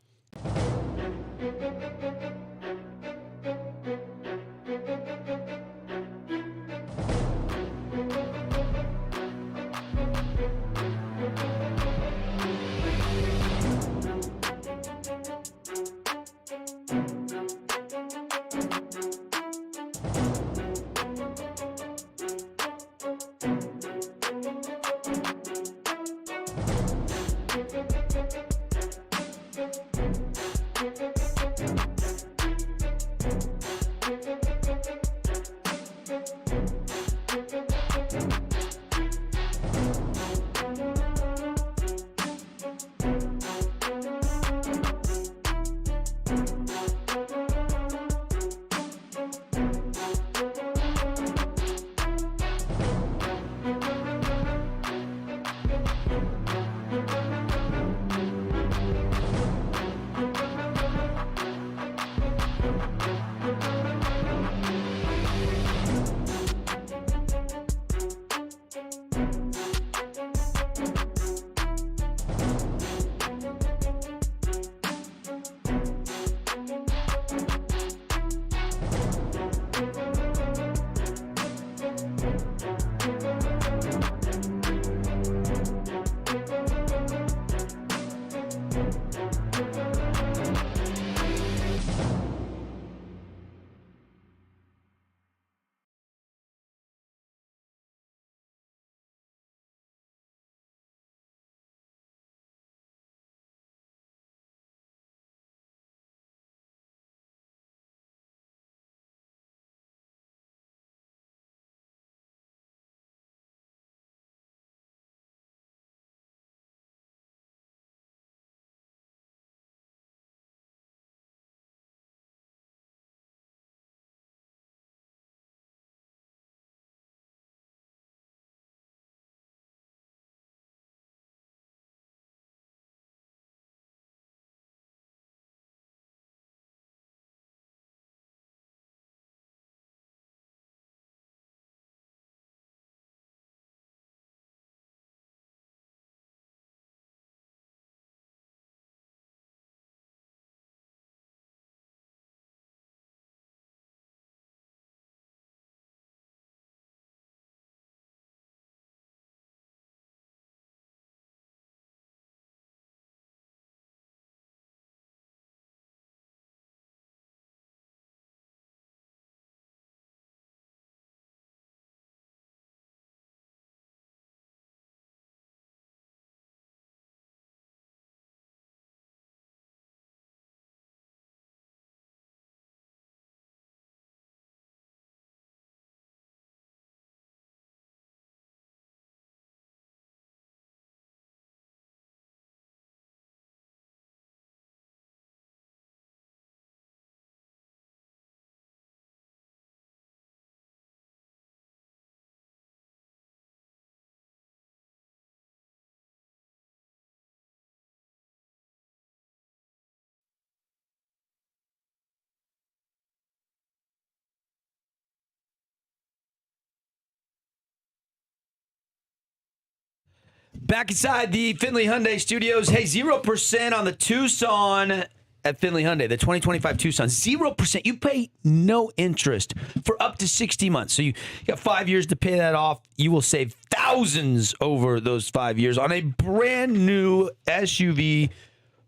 Back inside the Findlay Hyundai Studios. Hey, 0% on the Tucson at Findlay Hyundai, the 2025 Tucson. 0%. You pay no interest for up to 60 months. So you got 5 years to pay that off. You will save thousands over those 5 years on a brand new SUV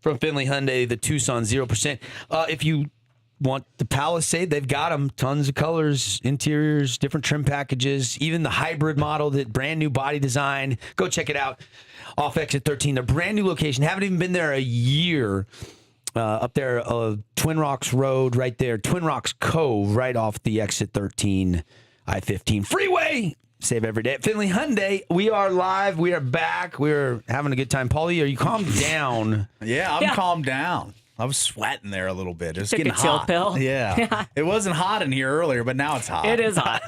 from Findlay Hyundai, the Tucson 0%. If you want the Palisade, they've got them. Tons of colors, interiors, different trim packages, even the hybrid model, that brand new body design. Go check it out off exit 13. Their brand new location. Haven't even been there a year. Up there, Twin Rocks Road, right there. Twin Rocks Cove, right off the exit 13 I-15 freeway. Save every day at Findlay Hyundai. We are live. We are back. We're having a good time. Paulie, are you calmed down? Yeah, I'm calmed down. I was sweating there a little bit. It was Took getting a chill hot. pill. Yeah. It wasn't hot in here earlier, but now it's hot. It is hot.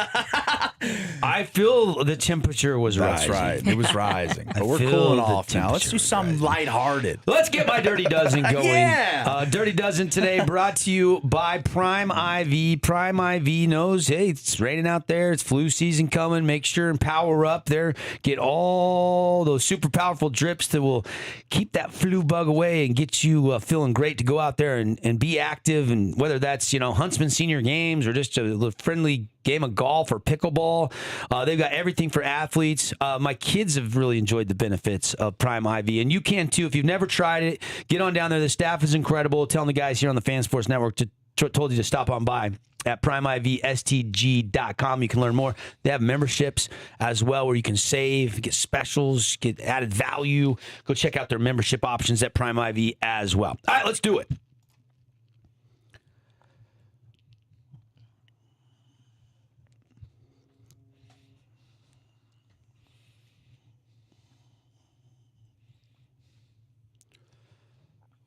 I feel the temperature was That's rising. right. It was rising. But we're feel cooling the off now. Let's do temperature something lighthearted. Let's get my Dirty Dozen going. Yeah. Dirty Dozen today brought to you by Prime IV. Prime IV knows, hey, it's raining out there. It's flu season coming. Make sure and power up there. Get all those super powerful drips that will keep that flu bug away and get you feeling great to go out there and be active. And whether that's, Huntsman Senior Games or just a little friendly game of golf or pickleball. They've got everything for athletes. My kids have really enjoyed the benefits of Prime IV, and you can too. If you've never tried it, get on down there. The staff is incredible. Telling the guys here on the Fan Sports Network told you to stop on by at primevstg.com. You can learn more. They have memberships as well where you can save, get specials, get added value. Go check out their membership options at Prime IV as well. All right, let's do it.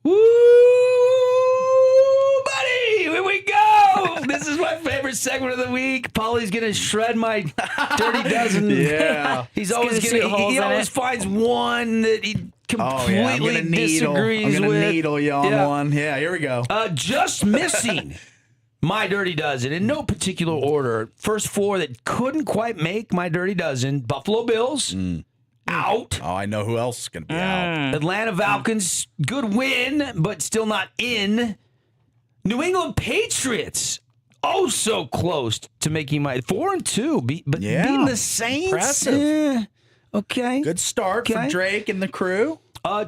Woo, buddy! Here we go! This is my favorite segment of the week. Paulie's going to shred my Dirty Dozen. Yeah. He's always shoot going to, holes he in always it. finds one that he completely I'm gonna disagrees I'm gonna with. needle you on one. Yeah, here we go. Just missing my Dirty Dozen in no particular order. First four that couldn't quite make my Dirty Dozen. Buffalo Bills. Out. Oh, I know who else is going to be out. Atlanta Falcons, good win, but still not in. New England Patriots, oh so close to making my 4-2, but beating the Saints. Impressive. Okay. Good start for Drake and the crew.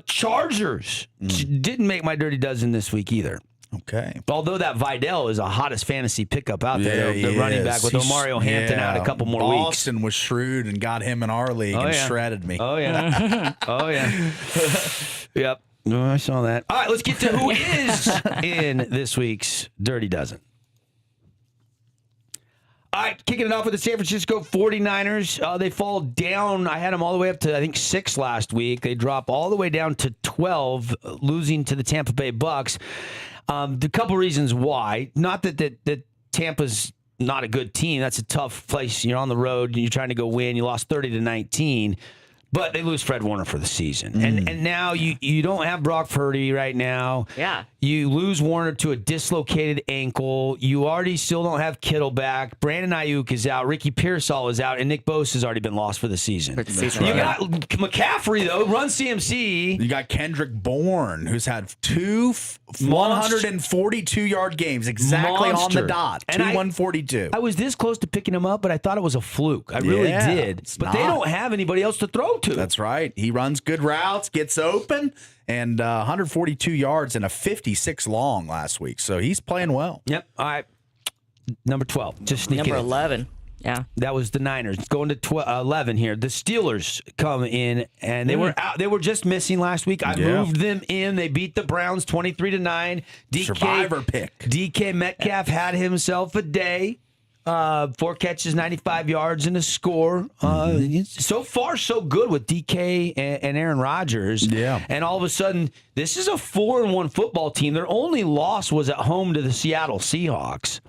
Chargers didn't make my Dirty Dozen this week either. Okay. Although that Vidal is the hottest fantasy pickup out there, Yeah, the running is. back with He's- Mario Hampton out a couple more weeks. Boston was shrewd and got him in our league and shredded me. Oh, yeah. Oh, yeah. Yep. No, I saw that. All right, let's get to who is in this week's Dirty Dozen. All right, kicking it off with the San Francisco 49ers. They fall down. I had them all the way up to, I think, 6 last week. They drop all the way down to 12, losing to the Tampa Bay Bucks. A couple reasons why. Not that Tampa's not a good team. That's a tough place. You're on the road and you're trying to go win. You lost 30-19. But they lose Fred Warner for the season. And now you don't have Brock Purdy right now. Yeah. You lose Warner to a dislocated ankle. You already still don't have Kittle back. Brandon Ayuk is out. Ricky Pearsall is out. And Nick Bosa has already been lost for the season. You got McCaffrey, though. Run CMC. You got Kendrick Bourne, who's had two 142-yard games exactly on the dot. And 142. I was this close to picking him up, but I thought it was a fluke. I really did. But they don't have anybody else to throw to. That's right. He runs good routes, gets open, and 142 yards and a 56 long last week. So he's playing well. Yep. All right. Number 12. Just sneaking Number in. 11. Yeah. That was the Niners. Going to 11 here. The Steelers come in, and they were out. They were just missing last week. I moved them in. They beat the Browns 23-9. Survivor pick. DK Metcalf had himself a day. 4 catches, 95 yards, and a score. So far, so good with DK and Aaron Rodgers. Yeah. And all of a sudden, this is a 4-1 football team. Their only loss was at home to the Seattle Seahawks.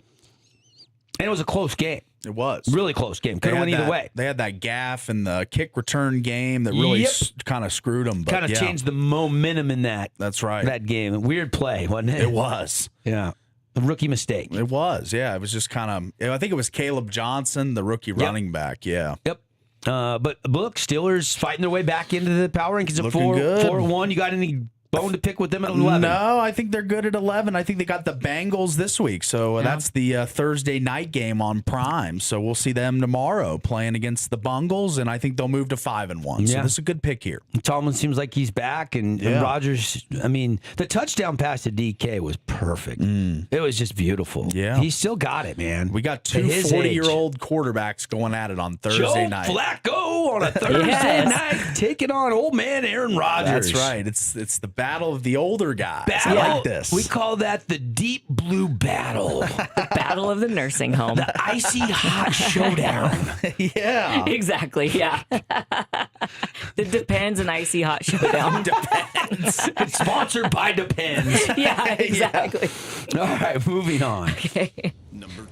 And it was a close game. It was. Really close game. Could have went either way. They had that gaff in the kick return game that really kind of screwed them. Kind of changed the momentum in that. That's right. That game. Weird play, wasn't it? It was. Yeah. A rookie mistake. It was. Yeah. It was just kind of, I think it was Caleb Johnson, the rookie running back. Yeah. Yep. But look, Steelers fighting their way back into the power rankings at Looking good. 4-1. You got any bone to pick with them at 11? No, I think they're good at 11. I think they got the Bengals this week. So that's the Thursday night game on Prime. So we'll see them tomorrow playing against the Bungles, and I think they'll move to 5-1. So Yeah. this is a good pick here. Tomlin seems like he's back, and Rodgers, I mean, the touchdown pass to DK was perfect. It was just beautiful. Yeah. He still got it, man. We got At two his 40-year-old quarterbacks going at it on Thursday Joe night. Flacco on a Thursday Yes. night taking on old man Aaron Rodgers. That's right. It's the battle of the older guys. Battle. I like this. We call that the deep blue battle. The battle of the nursing home. The icy hot showdown. yeah. Exactly. Yeah. The Depends and Icy Hot Showdown. Depends. It's sponsored by Depends. Yeah, exactly. All right, moving on. Okay. Number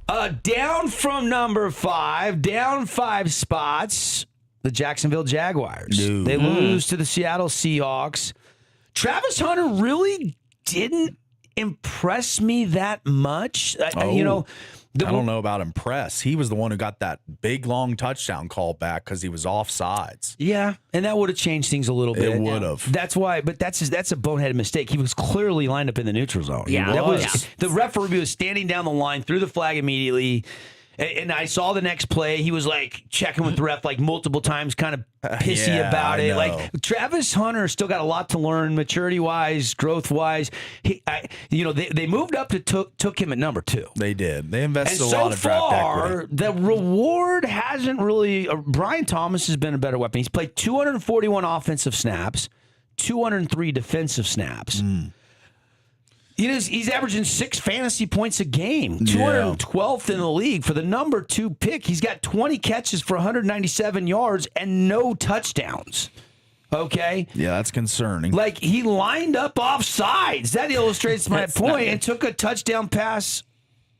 10. Down from number 5, down 5 spots, the Jacksonville Jaguars. No. They lose to the Seattle Seahawks. Travis Hunter really didn't impress me that much. You know, I don't know about impress. He was the one who got that big, long touchdown call back because he was offsides. Yeah, and that would have changed things a little bit. It would have. That's why, but that's a boneheaded mistake. He was clearly lined up in the neutral zone. Yeah. That was, Yeah. the referee was standing down the line, threw the flag immediately. And I saw the next play. He was like checking with the ref like multiple times, kind of pissy Yeah, about I it. know. Like Travis Hunter still got a lot to learn, maturity wise, growth wise. They moved up to took him at number 2. They did. They And invested a so lot of draft far, equity. the reward hasn't really. Brian Thomas has been a better weapon. He's played 241 offensive snaps, 203 defensive snaps. He's averaging 6 fantasy points a game, 212th in the league for the number 2 pick. He's got 20 catches for 197 yards and no touchdowns. Okay? Yeah, that's concerning. Like, he lined up off sides. That illustrates my point, and took a touchdown pass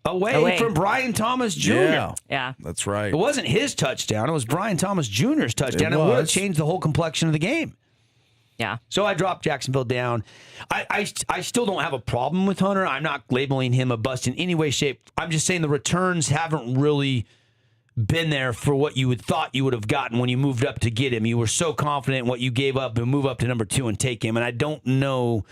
away from Brian Thomas Jr. Yeah, Yeah. that's right. It wasn't his touchdown. It was Brian Thomas Jr.'s touchdown. It would have was. changed the whole complexion of the game. Yeah. So I dropped Jacksonville down. I still don't have a problem with Hunter. I'm not labeling him a bust in any way, shape. I'm just saying the returns haven't really been there for what you would thought you would have gotten when you moved up to get him. You were so confident in what you gave up and move up to number 2 and take him. And I don't know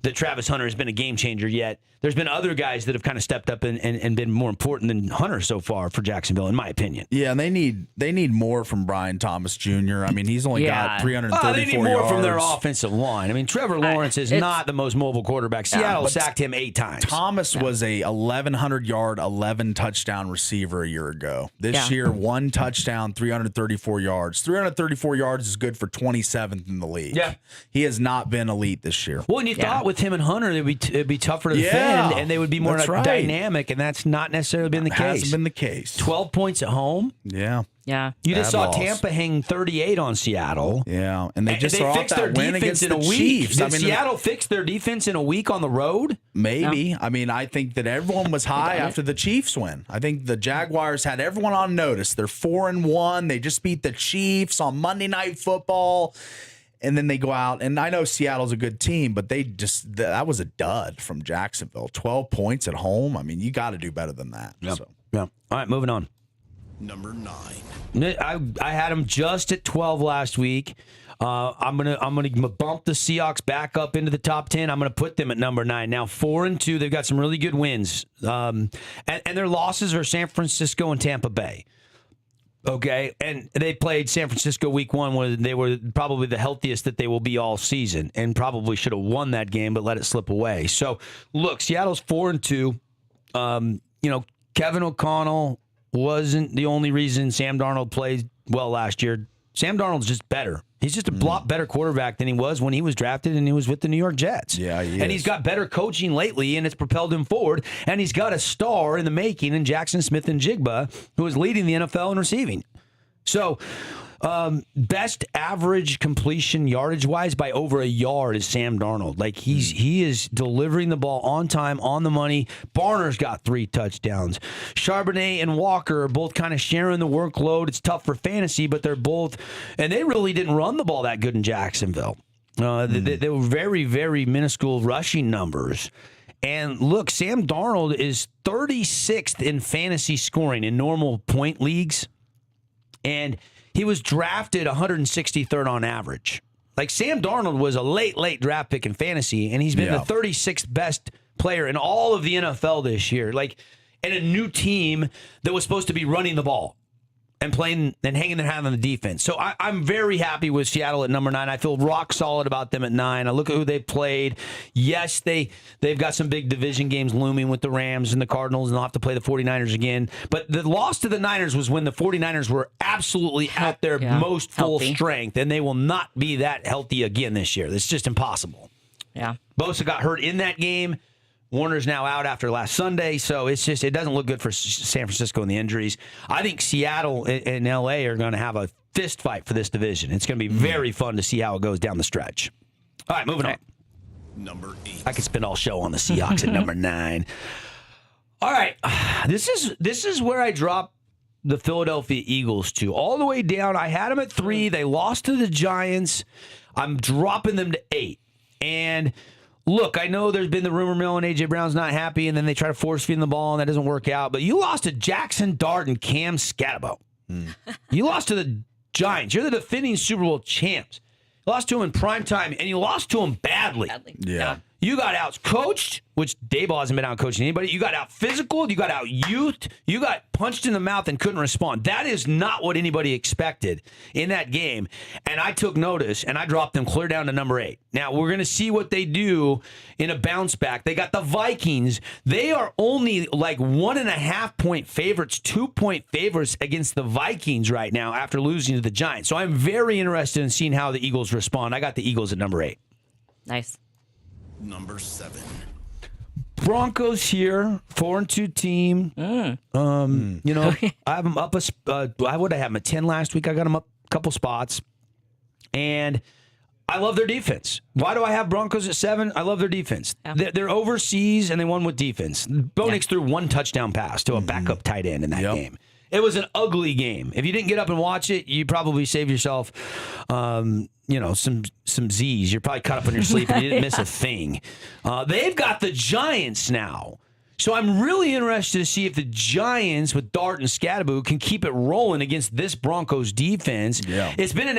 that Travis Hunter has been a game changer yet. There's been other guys that have kind of stepped up and been more important than Hunter so far for Jacksonville, in my opinion. Yeah, and they need more from Brian Thomas Jr. I mean, he's only got 334 they need more yards. from their offensive line. I mean, Trevor Lawrence is not the most mobile quarterback. Seattle but sacked him 8 times. Thomas was a 1,100-yard, 11 touchdown receiver a year ago. This year, 1 touchdown, 334 yards. 334 yards is good for 27th in the league. Yeah. He has not been elite this year. Well, and you thought with him and Hunter, it'd be tougher to Yeah, defend, and they would be more that's right. dynamic, and that's not necessarily been the case. Hasn't been the case. 12 points at home. Yeah. Yeah. You just Bad saw loss. Tampa hang 38 on Seattle. Yeah, and they just they saw fixed their that win defense against in the a week. Chiefs. Did Seattle fix their defense in a week on the road? Maybe. I mean, I think that everyone was high after the Chiefs win. I think the Jaguars had everyone on notice. They're 4-1. They just beat the Chiefs on Monday Night Football. And then they go out, and I know Seattle's a good team, but that was a dud from Jacksonville. 12 points at home. I mean, you got to do better than that. Yeah. So. Yeah. All right, moving on. Number 9. I had them just at 12 last week. I'm gonna bump the Seahawks back up into the top 10. I'm gonna put them at number 9 now. 4-2. They've got some really good wins, and their losses are San Francisco and Tampa Bay. Okay, and they played San Francisco week 1 where they were probably the healthiest that they will be all season, and probably should have won that game but let it slip away. So look, Seattle's 4-2. Kevin O'Connell wasn't the only reason Sam Darnold played well last year. Sam Darnold's just better. He's just a lot better quarterback than he was when he was drafted and he was with the New York Jets. Yeah, he And is. he's got better coaching lately, and it's propelled him forward. And he's got a star in the making in Jackson Smith and Jigba, who is leading the NFL in receiving. So, best average completion yardage-wise by over a yard is Sam Darnold. Like, he is delivering the ball on time, on the money. Barner's got 3 touchdowns. Charbonnet and Walker are both kind of sharing the workload. It's tough for fantasy, but they're both, and they really didn't run the ball that good in Jacksonville. They were very, very minuscule rushing numbers. And look, Sam Darnold is 36th in fantasy scoring in normal point leagues. And he was drafted 163rd on average. Like Sam Darnold was a late draft pick in fantasy, and he's been the 36th best player in all of the NFL this year. Like, and a new team that was supposed to be running the ball and playing and hanging their hat on the defense. So I'm very happy with Seattle at number 9. I feel rock solid about them at 9. I look at who they've played. Yes, they've got some big division games looming with the Rams and the Cardinals, and they'll have to play the 49ers again. But the loss to the Niners was when the 49ers were absolutely at their most full strength, and they will not be that healthy again this year. It's just impossible. Yeah. Bosa got hurt in that game. Warner's now out after last Sunday, so it doesn't look good for San Francisco and the injuries. I think Seattle and LA are going to have a fist fight for this division. It's going to be very fun to see how it goes down the stretch. All right, moving on. Number 8. I could spend all show on the Seahawks at number 9. All right, this is where I drop the Philadelphia Eagles to. All the way down, I had them at 3. They lost to the Giants. I'm dropping them to 8. And look, I know there's been the rumor mill and A.J. Brown's not happy, and then they try to force feed the ball, and that doesn't work out. But you lost to Jackson Dart and Cam Scatterbo. You lost to the Giants. You're the defending Super Bowl champs. You lost to them in prime time, and you lost to them badly. Yeah. You got out-coached, which Dayball hasn't been out-coaching anybody. You got out-physical. You got out-youthed. You got punched in the mouth and couldn't respond. That is not what anybody expected in that game. And I took notice, and I dropped them clear down to number 8. Now, we're going to see what they do in a bounce back. They got the Vikings. They are only like 1.5-point favorites, 2-point favorites against the Vikings right now after losing to the Giants. So I'm very interested in seeing how the Eagles respond. I got the Eagles at number 8. Nice. Number 7. Broncos here, 4-2 team. You know, I have them up I would have had them at 10 last week. I got them up a couple spots, and I love their defense. Why do I have Broncos at 7? I love their defense. Yeah. They're overseas, and they won with defense. Bo Nix threw 1 touchdown pass to a backup tight end in that game. It was an ugly game. If you didn't get up and watch it, you probably saved yourself, some Z's. You're probably caught up on your sleep and you didn't miss a thing. They've got the Giants now. So I'm really interested to see if the Giants with Dart and Scatterbo can keep it rolling against this Broncos defense. Yeah. It's been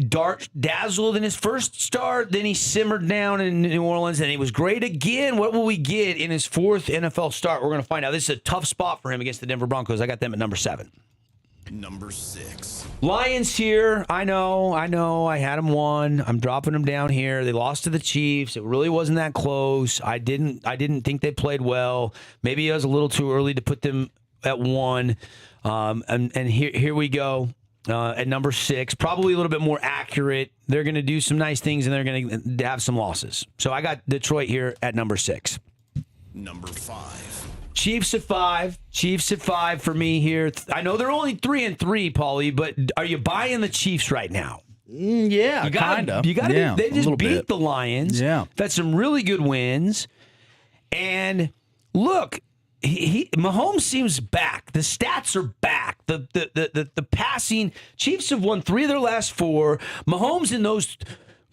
Dart dazzled in his first start, then he simmered down in New Orleans, and he was great again. What will we get in his 4th NFL start? We're going to find out. This is a tough spot for him against the Denver Broncos. I got them at number 7. Number 6. Lions here. I know. I had them 1. I'm dropping them down here. They lost to the Chiefs. It really wasn't that close. I didn't think they played well. Maybe it was a little too early to put them at 1. And here we go at number 6. Probably a little bit more accurate. They're going to do some nice things, and they're going to have some losses. So I got Detroit here at number 6. Number 5. Chiefs at 5. Chiefs at 5 for me here. I know they're only 3-3, Paulie, but are you buying the Chiefs right now? Yeah, kind of. You got to. They just beat the Lions. Yeah, had some really good wins. And look, Mahomes seems back. The stats are back. The passing. Chiefs have won 3 of their last 4. Mahomes in those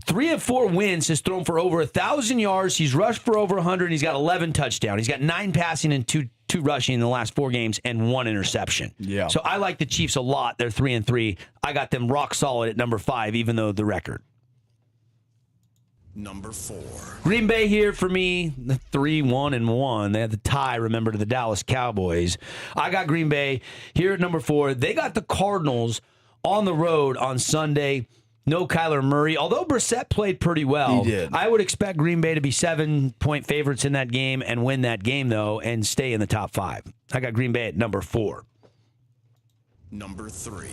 3 of 4 wins has thrown for over 1,000 yards. He's rushed for over 100. He's got 11 touchdowns. He's got 9 passing and 2 rushing in the last 4 games and 1 interception. Yeah. So I like the Chiefs a lot. They're 3-3. I got them rock solid at number 5, even though the record. Number 4. Green Bay here for me, 3-1-1. They had the tie, remember, to the Dallas Cowboys. I got Green Bay here at number 4. They got the Cardinals on the road on Sunday. No Kyler Murray, although Brissett played pretty well. He did. I would expect Green Bay to be 7-point favorites in that game and win that game, though, and stay in the top 5. I got Green Bay at number 4. Number 3.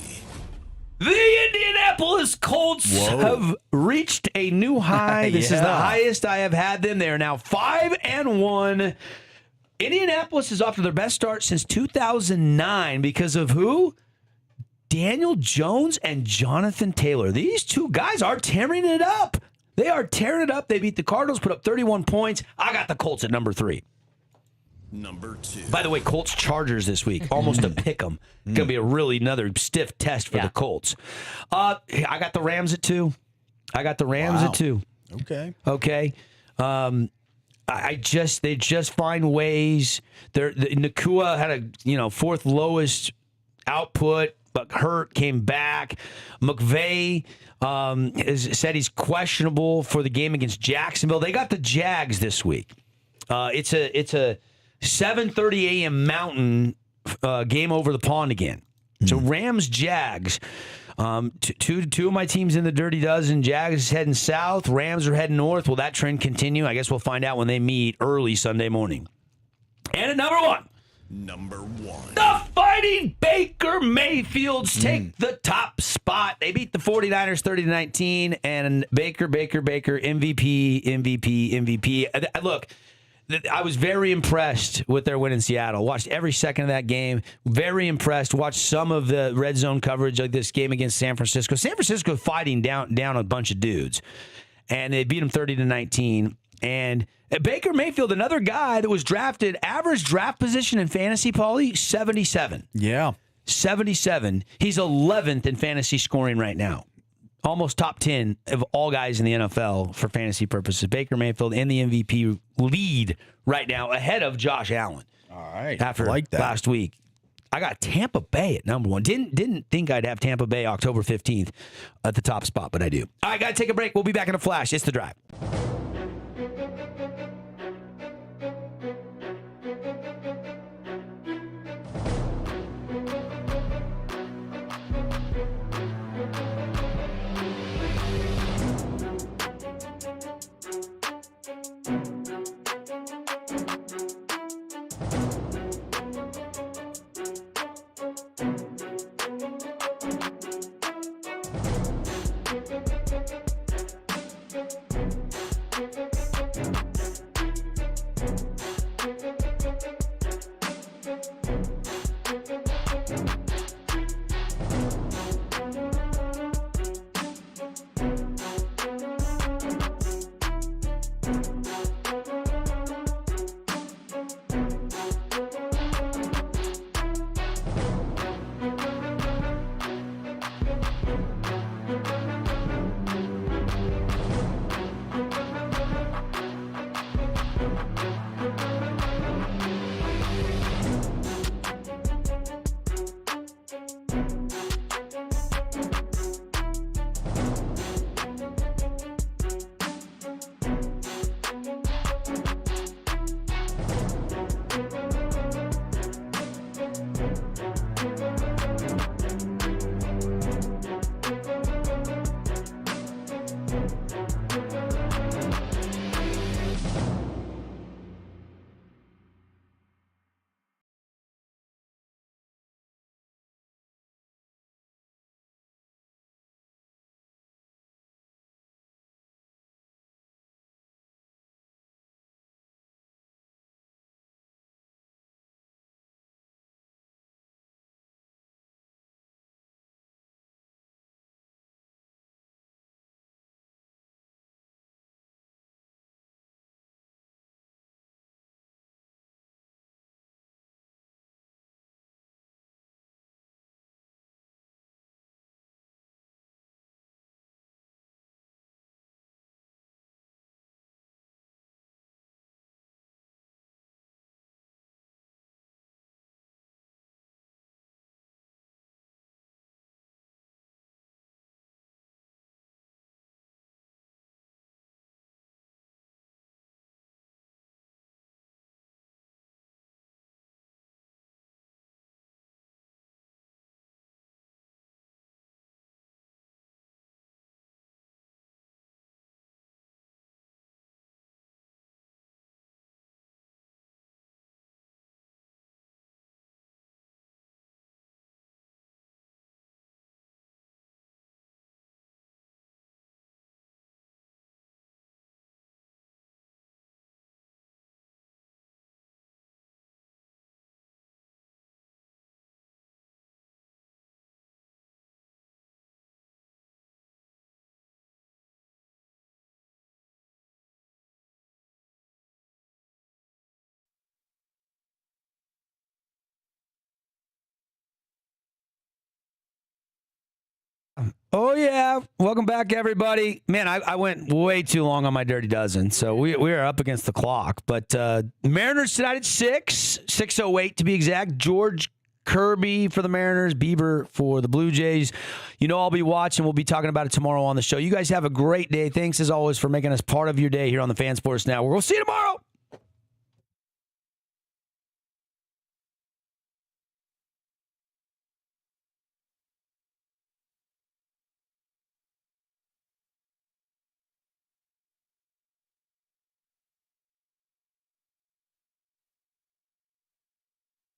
The Indianapolis Colts have reached a new high. This is the highest I have had them. They are now 5-1. Indianapolis is off to their best start since 2009 because of who? Daniel Jones and Jonathan Taylor. These 2 guys are tearing it up. They are tearing it up. They beat the Cardinals, put up 31 points. I got the Colts at number 3. Number 2. By the way, Colts Chargers this week. Almost a pick 'em. Going to be another stiff test for the Colts. I got the Rams at 2. At 2. Okay. They just find ways. Nakua had a 4th lowest output. but hurt, came back. McVay said he's questionable for the game against Jacksonville. They got the Jags this week. It's a 7:30 a.m. Mountain game over the pond again. So Rams, Jags. Two of my teams in the Dirty Dozen. Jags is heading south. Rams are heading north. Will that trend continue? I guess we'll find out when they meet early Sunday morning. And at number one. Number 1. The Fighting Baker Mayfields take the top spot. They beat the 49ers 30-19, and Baker, MVP. Look, I was very impressed with their win in Seattle. Watched every second of that game. Very impressed. Watched some of the red zone coverage of this game against San Francisco. San Francisco fighting down a bunch of dudes, and they beat them 30-19. And Baker Mayfield, another guy that was drafted, average draft position in fantasy, Paulie, 77. Yeah. 77. He's 11th in fantasy scoring right now. Almost top 10 of all guys in the NFL for fantasy purposes. Baker Mayfield in the MVP lead right now, ahead of Josh Allen. All right. After like that. last week. I got Tampa Bay at number 1. Didn't think I'd have Tampa Bay October 15th at the top spot, but I do. All right, got to take a break. We'll be back in a flash. It's The Drive. Oh, yeah. Welcome back, everybody. Man, I went way too long on my Dirty Dozen, so we are up against the clock. But Mariners tonight at 6:08 to be exact. George Kirby for the Mariners, Bieber for the Blue Jays. You know I'll be watching. We'll be talking about it tomorrow on the show. You guys have a great day. Thanks, as always, for making us part of your day here on the Fan Sports Network. We'll see you tomorrow.